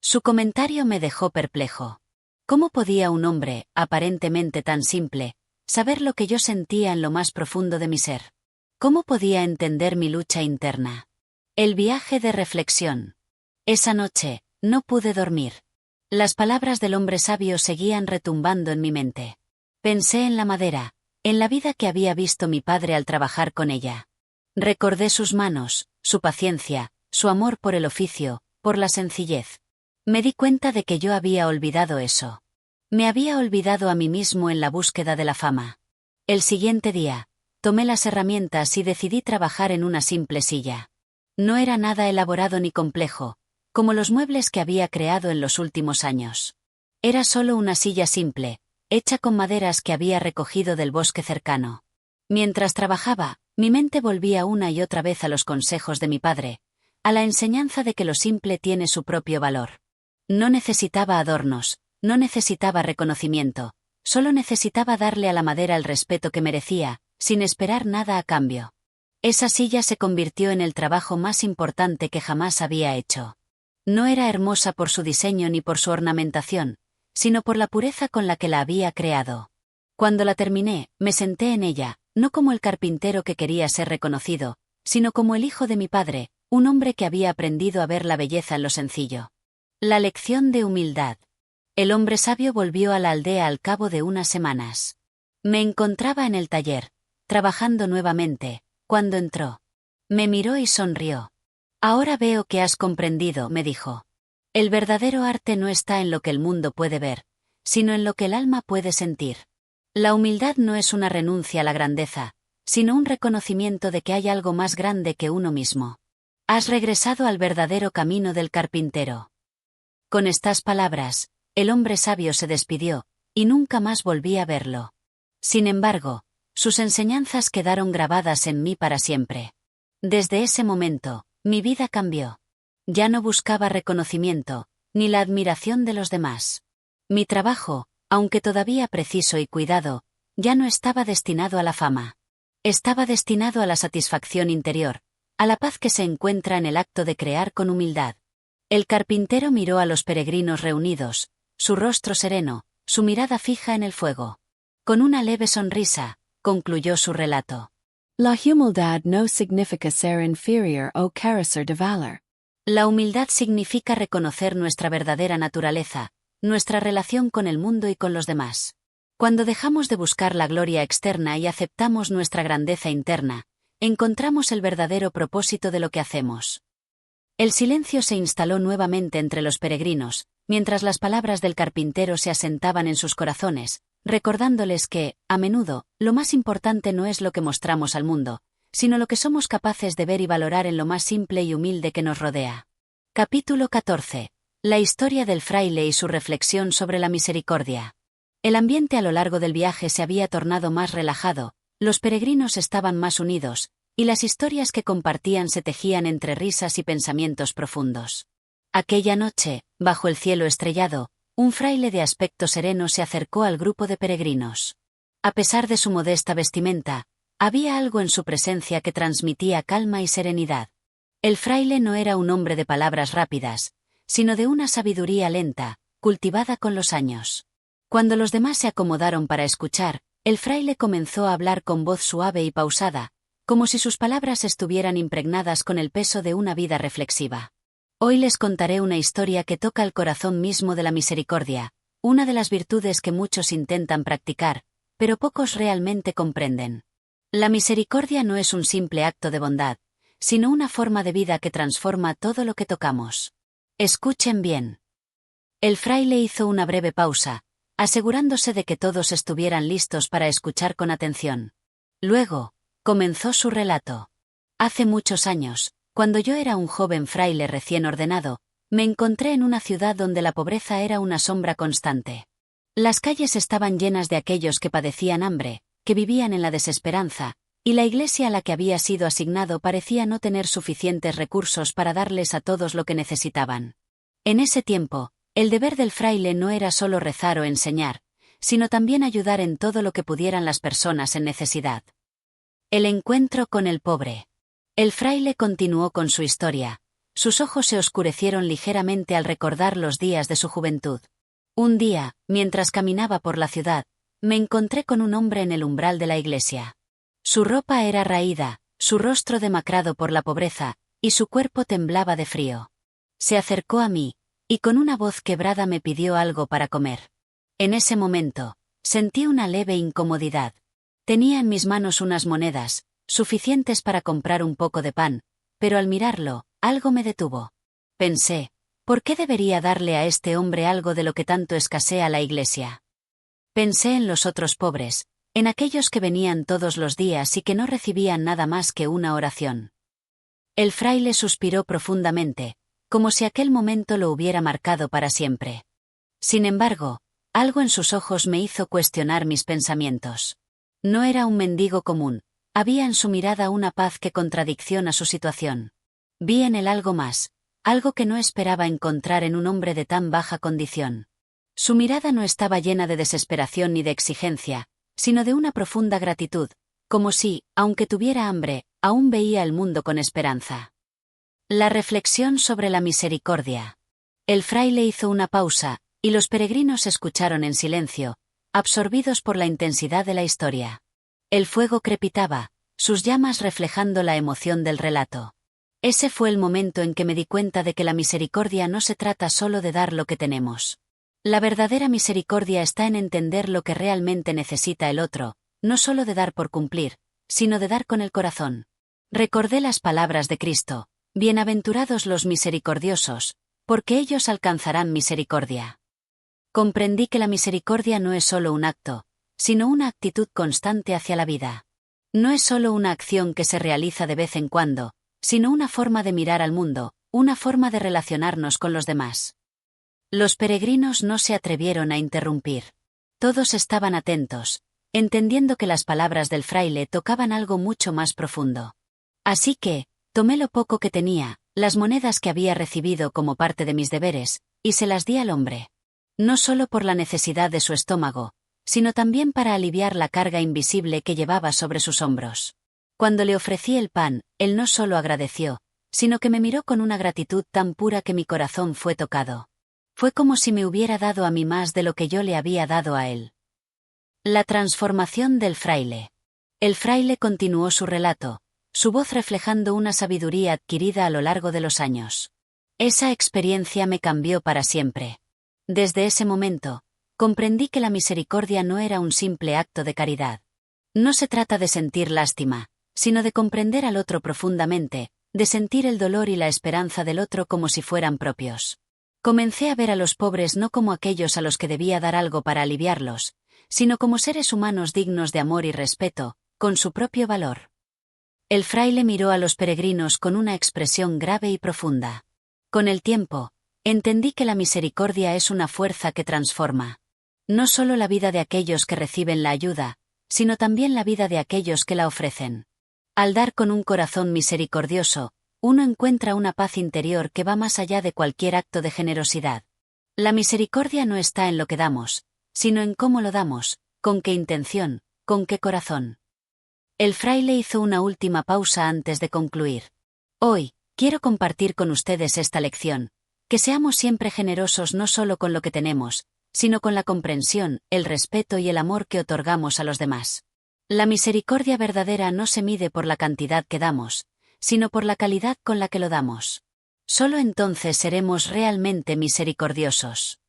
Su comentario me dejó perplejo. ¿Cómo podía un hombre, aparentemente tan simple, saber lo que yo sentía en lo más profundo de mi ser? ¿Cómo podía entender mi lucha interna? El viaje de reflexión. Esa noche, no pude dormir. Las palabras del hombre sabio seguían retumbando en mi mente. Pensé en la madera, en la vida que había visto mi padre al trabajar con ella. Recordé sus manos, su paciencia, su amor por el oficio, por la sencillez. Me di cuenta de que yo había olvidado eso. Me había olvidado a mí mismo en la búsqueda de la fama. El siguiente día, tomé las herramientas y decidí trabajar en una simple silla. No era nada elaborado ni complejo, como los muebles que había creado en los últimos años. Era solo una silla simple, hecha con maderas que había recogido del bosque cercano. Mientras trabajaba, mi mente volvía una y otra vez a los consejos de mi padre, a la enseñanza de que lo simple tiene su propio valor. No necesitaba adornos, no necesitaba reconocimiento, solo necesitaba darle a la madera el respeto que merecía, sin esperar nada a cambio. Esa silla se convirtió en el trabajo más importante que jamás había hecho. No era hermosa por su diseño ni por su ornamentación, sino por la pureza con la que la había creado. Cuando la terminé, me senté en ella, no como el carpintero que quería ser reconocido, sino como el hijo de mi padre, un hombre que había aprendido a ver la belleza en lo sencillo. La lección de humildad. El hombre sabio volvió a la aldea al cabo de unas semanas. Me encontraba en el taller, trabajando nuevamente, cuando entró. Me miró y sonrió. Ahora veo que has comprendido, me dijo. El verdadero arte no está en lo que el mundo puede ver, sino en lo que el alma puede sentir. La humildad no es una renuncia a la grandeza, sino un reconocimiento de que hay algo más grande que uno mismo. Has regresado al verdadero camino del carpintero. Con estas palabras, el hombre sabio se despidió, y nunca más volví a verlo. Sin embargo, sus enseñanzas quedaron grabadas en mí para siempre. Desde ese momento, mi vida cambió. Ya no buscaba reconocimiento, ni la admiración de los demás. Mi trabajo, aunque todavía preciso y cuidado, ya no estaba destinado a la fama. Estaba destinado a la satisfacción interior, a la paz que se encuentra en el acto de crear con humildad. El carpintero miró a los peregrinos reunidos, su rostro sereno, su mirada fija en el fuego. Con una leve sonrisa, concluyó su relato. La humildad no significa ser inferior o carecer de valor. La humildad significa reconocer nuestra verdadera naturaleza, nuestra relación con el mundo y con los demás. Cuando dejamos de buscar la gloria externa y aceptamos nuestra grandeza interna, encontramos el verdadero propósito de lo que hacemos. El silencio se instaló nuevamente entre los peregrinos, mientras las palabras del carpintero se asentaban en sus corazones, recordándoles que, a menudo, lo más importante no es lo que mostramos al mundo, sino lo que somos capaces de ver y valorar en lo más simple y humilde que nos rodea. Capítulo 14. La historia del fraile y su reflexión sobre la misericordia. El ambiente a lo largo del viaje se había tornado más relajado, los peregrinos estaban más unidos, y las historias que compartían se tejían entre risas y pensamientos profundos. Aquella noche, bajo el cielo estrellado, un fraile de aspecto sereno se acercó al grupo de peregrinos. A pesar de su modesta vestimenta, había algo en su presencia que transmitía calma y serenidad. El fraile no era un hombre de palabras rápidas, sino de una sabiduría lenta, cultivada con los años. Cuando los demás se acomodaron para escuchar, El fraile comenzó a hablar con voz suave y pausada, como si sus palabras estuvieran impregnadas con el peso de una vida reflexiva. Hoy les contaré una historia que toca el corazón mismo de la misericordia, una de las virtudes que muchos intentan practicar, pero pocos realmente comprenden. La misericordia no es un simple acto de bondad, sino una forma de vida que transforma todo lo que tocamos. Escuchen bien. El fraile hizo una breve pausa, asegurándose de que todos estuvieran listos para escuchar con atención. Luego, comenzó su relato. Hace muchos años, cuando yo era un joven fraile recién ordenado, me encontré en una ciudad donde la pobreza era una sombra constante. Las calles estaban llenas de aquellos que padecían hambre, que vivían en la desesperanza, y la iglesia a la que había sido asignado parecía no tener suficientes recursos para darles a todos lo que necesitaban. En ese tiempo, el deber del fraile no era solo rezar o enseñar, sino también ayudar en todo lo que pudieran las personas en necesidad. El encuentro con el pobre. El fraile continuó con su historia. Sus ojos se oscurecieron ligeramente al recordar los días de su juventud. Un día, mientras caminaba por la ciudad, me encontré con un hombre en el umbral de la iglesia. Su ropa era raída, su rostro demacrado por la pobreza, y su cuerpo temblaba de frío. Se acercó a mí, y con una voz quebrada me pidió algo para comer. En ese momento, sentí una leve incomodidad. Tenía en mis manos unas monedas, suficientes para comprar un poco de pan, pero al mirarlo, algo me detuvo. Pensé, ¿por qué debería darle a este hombre algo de lo que tanto escasea la iglesia? Pensé en los otros pobres, en aquellos que venían todos los días y que no recibían nada más que una oración. El fraile suspiró profundamente, como si aquel momento lo hubiera marcado para siempre. Sin embargo, algo en sus ojos me hizo cuestionar mis pensamientos. No era un mendigo común. Había en su mirada una paz que contradicción a su situación. Vi en él algo más, algo que no esperaba encontrar en un hombre de tan baja condición. Su mirada no estaba llena de desesperación ni de exigencia, sino de una profunda gratitud, como si, aunque tuviera hambre, aún veía el mundo con esperanza. La reflexión sobre la misericordia. El fraile hizo una pausa, y los peregrinos escucharon en silencio, absorbidos por la intensidad de la historia. El fuego crepitaba, sus llamas reflejando la emoción del relato. Ese fue el momento en que me di cuenta de que la misericordia no se trata solo de dar lo que tenemos. La verdadera misericordia está en entender lo que realmente necesita el otro, no solo de dar por cumplir, sino de dar con el corazón. Recordé las palabras de Cristo: bienaventurados los misericordiosos, porque ellos alcanzarán misericordia. Comprendí que la misericordia no es solo un acto, sino una actitud constante hacia la vida. No es solo una acción que se realiza de vez en cuando, sino una forma de mirar al mundo, una forma de relacionarnos con los demás. Los peregrinos no se atrevieron a interrumpir. Todos estaban atentos, entendiendo que las palabras del fraile tocaban algo mucho más profundo. Así que, tomé lo poco que tenía, las monedas que había recibido como parte de mis deberes, y se las di al hombre. No solo por la necesidad de su estómago, sino también para aliviar la carga invisible que llevaba sobre sus hombros. Cuando le ofrecí el pan, él no solo agradeció, sino que me miró con una gratitud tan pura que mi corazón fue tocado. Fue como si me hubiera dado a mí más de lo que yo le había dado a él. La transformación del fraile. El fraile continuó su relato, su voz reflejando una sabiduría adquirida a lo largo de los años. Esa experiencia me cambió para siempre. Desde ese momento, comprendí que la misericordia no era un simple acto de caridad. No se trata de sentir lástima, sino de comprender al otro profundamente, de sentir el dolor y la esperanza del otro como si fueran propios. Comencé a ver a los pobres no como aquellos a los que debía dar algo para aliviarlos, sino como seres humanos dignos de amor y respeto, con su propio valor. El fraile miró a los peregrinos con una expresión grave y profunda. Con el tiempo, entendí que la misericordia es una fuerza que transforma. No solo la vida de aquellos que reciben la ayuda, sino también la vida de aquellos que la ofrecen. Al dar con un corazón misericordioso, uno encuentra una paz interior que va más allá de cualquier acto de generosidad. La misericordia no está en lo que damos, sino en cómo lo damos, con qué intención, con qué corazón. El fraile hizo una última pausa antes de concluir. Hoy, quiero compartir con ustedes esta lección: que seamos siempre generosos no solo con lo que tenemos, sino con la comprensión, el respeto y el amor que otorgamos a los demás. La misericordia verdadera no se mide por la cantidad que damos, sino por la calidad con la que lo damos. Solo entonces seremos realmente misericordiosos.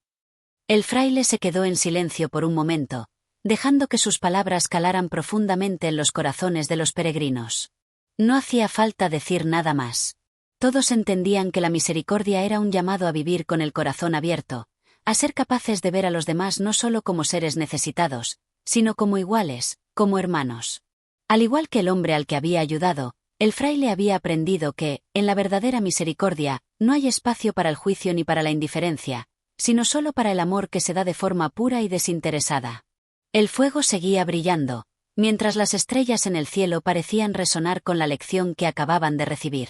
El fraile se quedó en silencio por un momento, dejando que sus palabras calaran profundamente en los corazones de los peregrinos. No hacía falta decir nada más. Todos entendían que la misericordia era un llamado a vivir con el corazón abierto, a ser capaces de ver a los demás no solo como seres necesitados, sino como iguales, como hermanos. Al igual que el hombre al que había ayudado, el fraile había aprendido que, en la verdadera misericordia, no hay espacio para el juicio ni para la indiferencia, sino solo para el amor que se da de forma pura y desinteresada. El fuego seguía brillando, mientras las estrellas en el cielo parecían resonar con la lección que acababan de recibir.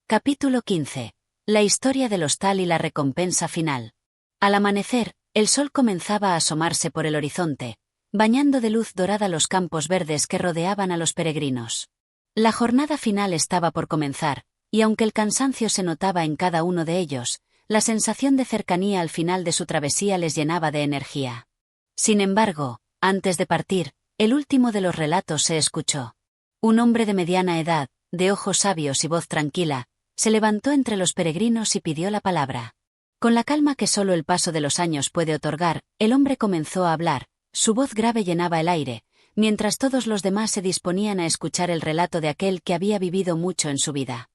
Capítulo 15. La historia del hostal y la recompensa final. Al amanecer, el sol comenzaba a asomarse por el horizonte, bañando de luz dorada los campos verdes que rodeaban a los peregrinos. La jornada final estaba por comenzar, y aunque el cansancio se notaba en cada uno de ellos, la sensación de cercanía al final de su travesía les llenaba de energía. Sin embargo, antes de partir, el último de los relatos se escuchó. Un hombre de mediana edad, de ojos sabios y voz tranquila, se levantó entre los peregrinos y pidió la palabra. Con la calma que solo el paso de los años puede otorgar, el hombre comenzó a hablar, su voz grave llenaba el aire, mientras todos los demás se disponían a escuchar el relato de aquel que había vivido mucho en su vida.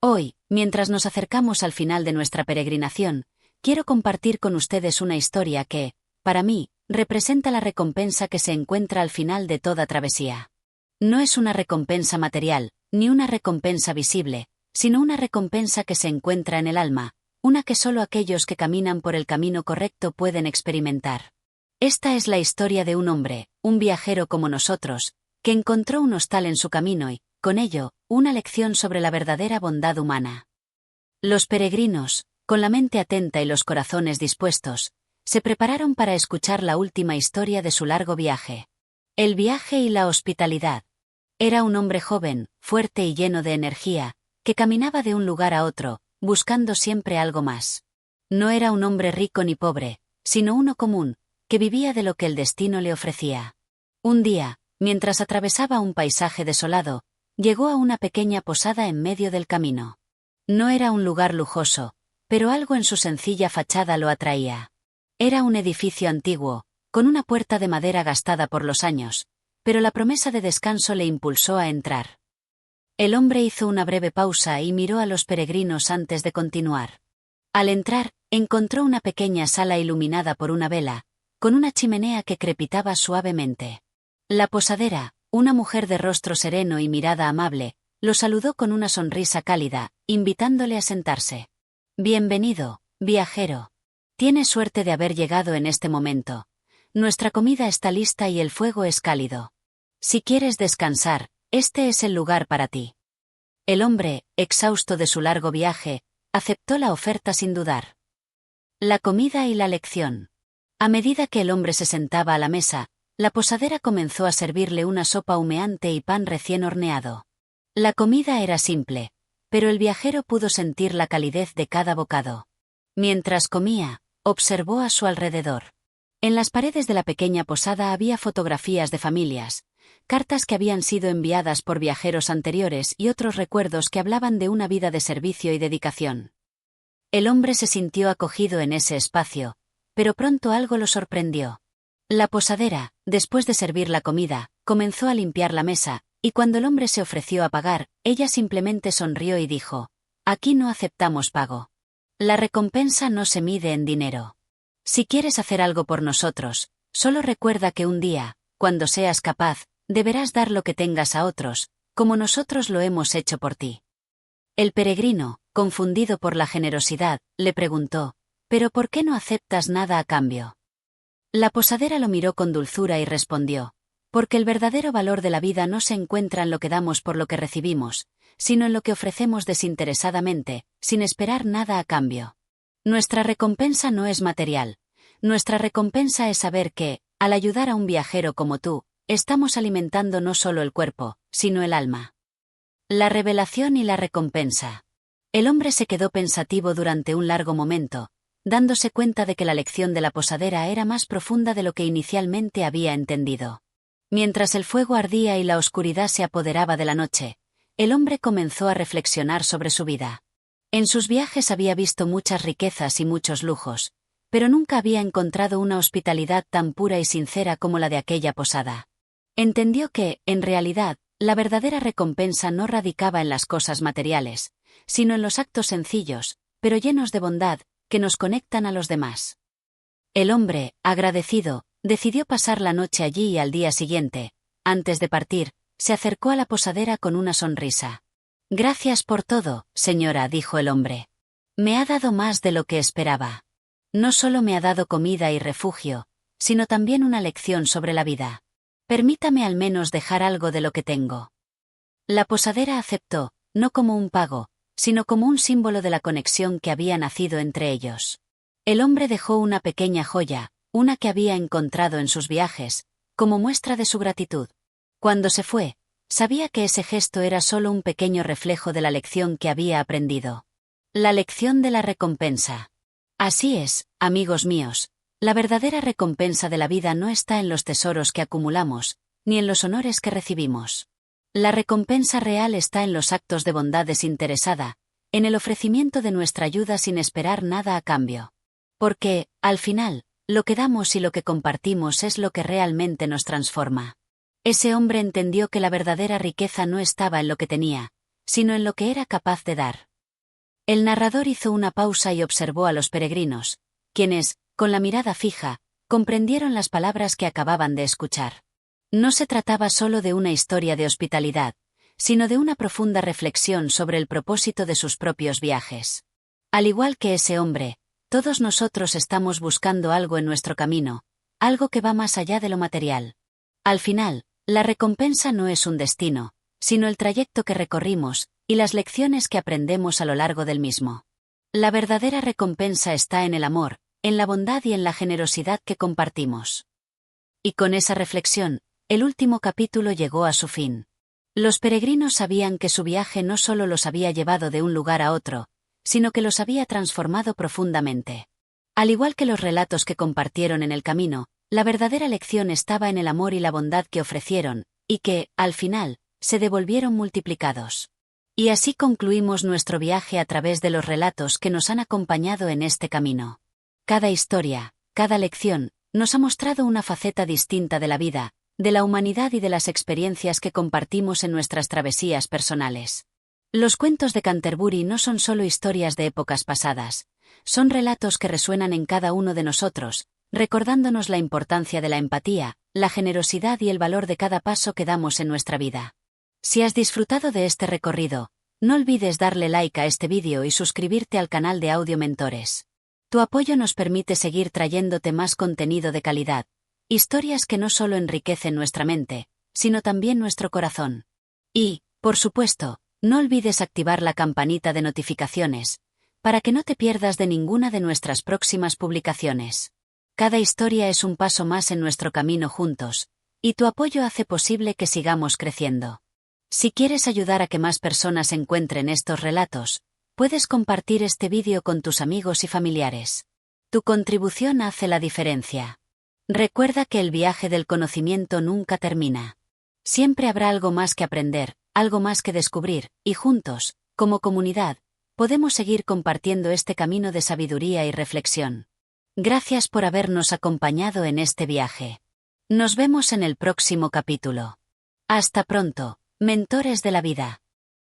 Hoy, mientras nos acercamos al final de nuestra peregrinación, quiero compartir con ustedes una historia que, para mí, representa la recompensa que se encuentra al final de toda travesía. No es una recompensa material, ni una recompensa visible, sino una recompensa que se encuentra en el alma, una que solo aquellos que caminan por el camino correcto pueden experimentar. Esta es la historia de un hombre, un viajero como nosotros, que encontró un hostal en su camino y, con ello, una lección sobre la verdadera bondad humana. Los peregrinos, con la mente atenta y los corazones dispuestos, se prepararon para escuchar la última historia de su largo viaje. El viaje y la hospitalidad. Era un hombre joven, fuerte y lleno de energía, que caminaba de un lugar a otro, buscando siempre algo más. No era un hombre rico ni pobre, sino uno común, que vivía de lo que el destino le ofrecía. Un día, mientras atravesaba un paisaje desolado, llegó a una pequeña posada en medio del camino. No era un lugar lujoso, pero algo en su sencilla fachada lo atraía. Era un edificio antiguo, con una puerta de madera gastada por los años, pero la promesa de descanso le impulsó a entrar. El hombre hizo una breve pausa y miró a los peregrinos antes de continuar. Al entrar, encontró una pequeña sala iluminada por una vela, con una chimenea que crepitaba suavemente. La posadera, una mujer de rostro sereno y mirada amable, lo saludó con una sonrisa cálida, invitándole a sentarse. Bienvenido, viajero. Tienes suerte de haber llegado en este momento. Nuestra comida está lista y el fuego es cálido. Si quieres descansar, este es el lugar para ti. El hombre, exhausto de su largo viaje, aceptó la oferta sin dudar. La comida y la lección. A medida que el hombre se sentaba a la mesa, la posadera comenzó a servirle una sopa humeante y pan recién horneado. La comida era simple, pero el viajero pudo sentir la calidez de cada bocado. Mientras comía, observó a su alrededor. En las paredes de la pequeña posada había fotografías de familias, cartas que habían sido enviadas por viajeros anteriores y otros recuerdos que hablaban de una vida de servicio y dedicación. El hombre se sintió acogido en ese espacio, pero pronto algo lo sorprendió. La posadera, después de servir la comida, comenzó a limpiar la mesa, y cuando el hombre se ofreció a pagar, ella simplemente sonrió y dijo: «Aquí no aceptamos pago. La recompensa no se mide en dinero. Si quieres hacer algo por nosotros, solo recuerda que un día, cuando seas capaz, deberás dar lo que tengas a otros, como nosotros lo hemos hecho por ti». El peregrino, confundido por la generosidad, le preguntó: «¿Pero por qué no aceptas nada a cambio?». La posadera lo miró con dulzura y respondió: «Porque el verdadero valor de la vida no se encuentra en lo que damos por lo que recibimos, sino en lo que ofrecemos desinteresadamente, sin esperar nada a cambio. Nuestra recompensa no es material. Nuestra recompensa es saber que, al ayudar a un viajero como tú, estamos alimentando no solo el cuerpo, sino el alma». La revelación y la recompensa. El hombre se quedó pensativo durante un largo momento, dándose cuenta de que la lección de la posadera era más profunda de lo que inicialmente había entendido. Mientras el fuego ardía y la oscuridad se apoderaba de la noche, el hombre comenzó a reflexionar sobre su vida. En sus viajes había visto muchas riquezas y muchos lujos, pero nunca había encontrado una hospitalidad tan pura y sincera como la de aquella posada. Entendió que, en realidad, la verdadera recompensa no radicaba en las cosas materiales, sino en los actos sencillos, pero llenos de bondad, que nos conectan a los demás. El hombre, agradecido, decidió pasar la noche allí y al día siguiente, antes de partir, se acercó a la posadera con una sonrisa. «Gracias por todo, señora», dijo el hombre. «Me ha dado más de lo que esperaba. No solo me ha dado comida y refugio, sino también una lección sobre la vida. Permítame al menos dejar algo de lo que tengo». La posadera aceptó, no como un pago, sino como un símbolo de la conexión que había nacido entre ellos. El hombre dejó una pequeña joya, una que había encontrado en sus viajes, como muestra de su gratitud. Cuando se fue, sabía que ese gesto era solo un pequeño reflejo de la lección que había aprendido. La lección de la recompensa. Así es, amigos míos, la verdadera recompensa de la vida no está en los tesoros que acumulamos, ni en los honores que recibimos. La recompensa real está en los actos de bondad desinteresada, en el ofrecimiento de nuestra ayuda sin esperar nada a cambio. Porque, al final, lo que damos y lo que compartimos es lo que realmente nos transforma. Ese hombre entendió que la verdadera riqueza no estaba en lo que tenía, sino en lo que era capaz de dar. El narrador hizo una pausa y observó a los peregrinos, quienes, con la mirada fija, comprendieron las palabras que acababan de escuchar. No se trataba solo de una historia de hospitalidad, sino de una profunda reflexión sobre el propósito de sus propios viajes. Al igual que ese hombre, todos nosotros estamos buscando algo en nuestro camino, algo que va más allá de lo material. Al final, la recompensa no es un destino, sino el trayecto que recorrimos, y las lecciones que aprendemos a lo largo del mismo. La verdadera recompensa está en el amor, en la bondad y en la generosidad que compartimos. Y con esa reflexión, el último capítulo llegó a su fin. Los peregrinos sabían que su viaje no solo los había llevado de un lugar a otro, sino que los había transformado profundamente. Al igual que los relatos que compartieron en el camino, la verdadera lección estaba en el amor y la bondad que ofrecieron, y que, al final, se devolvieron multiplicados. Y así concluimos nuestro viaje a través de los relatos que nos han acompañado en este camino. Cada historia, cada lección, nos ha mostrado una faceta distinta de la vida, de la humanidad y de las experiencias que compartimos en nuestras travesías personales. Los cuentos de Canterbury no son solo historias de épocas pasadas, son relatos que resuenan en cada uno de nosotros, recordándonos la importancia de la empatía, la generosidad y el valor de cada paso que damos en nuestra vida. Si has disfrutado de este recorrido, no olvides darle like a este vídeo y suscribirte al canal de Audio Mentores. Tu apoyo nos permite seguir trayéndote más contenido de calidad, historias que no solo enriquecen nuestra mente, sino también nuestro corazón. Y, por supuesto, no olvides activar la campanita de notificaciones, para que no te pierdas de ninguna de nuestras próximas publicaciones. Cada historia es un paso más en nuestro camino juntos, y tu apoyo hace posible que sigamos creciendo. Si quieres ayudar a que más personas encuentren estos relatos, puedes compartir este vídeo con tus amigos y familiares. Tu contribución hace la diferencia. Recuerda que el viaje del conocimiento nunca termina. Siempre habrá algo más que aprender, algo más que descubrir, y juntos, como comunidad, podemos seguir compartiendo este camino de sabiduría y reflexión. Gracias por habernos acompañado en este viaje. Nos vemos en el próximo capítulo. Hasta pronto, mentores de la vida.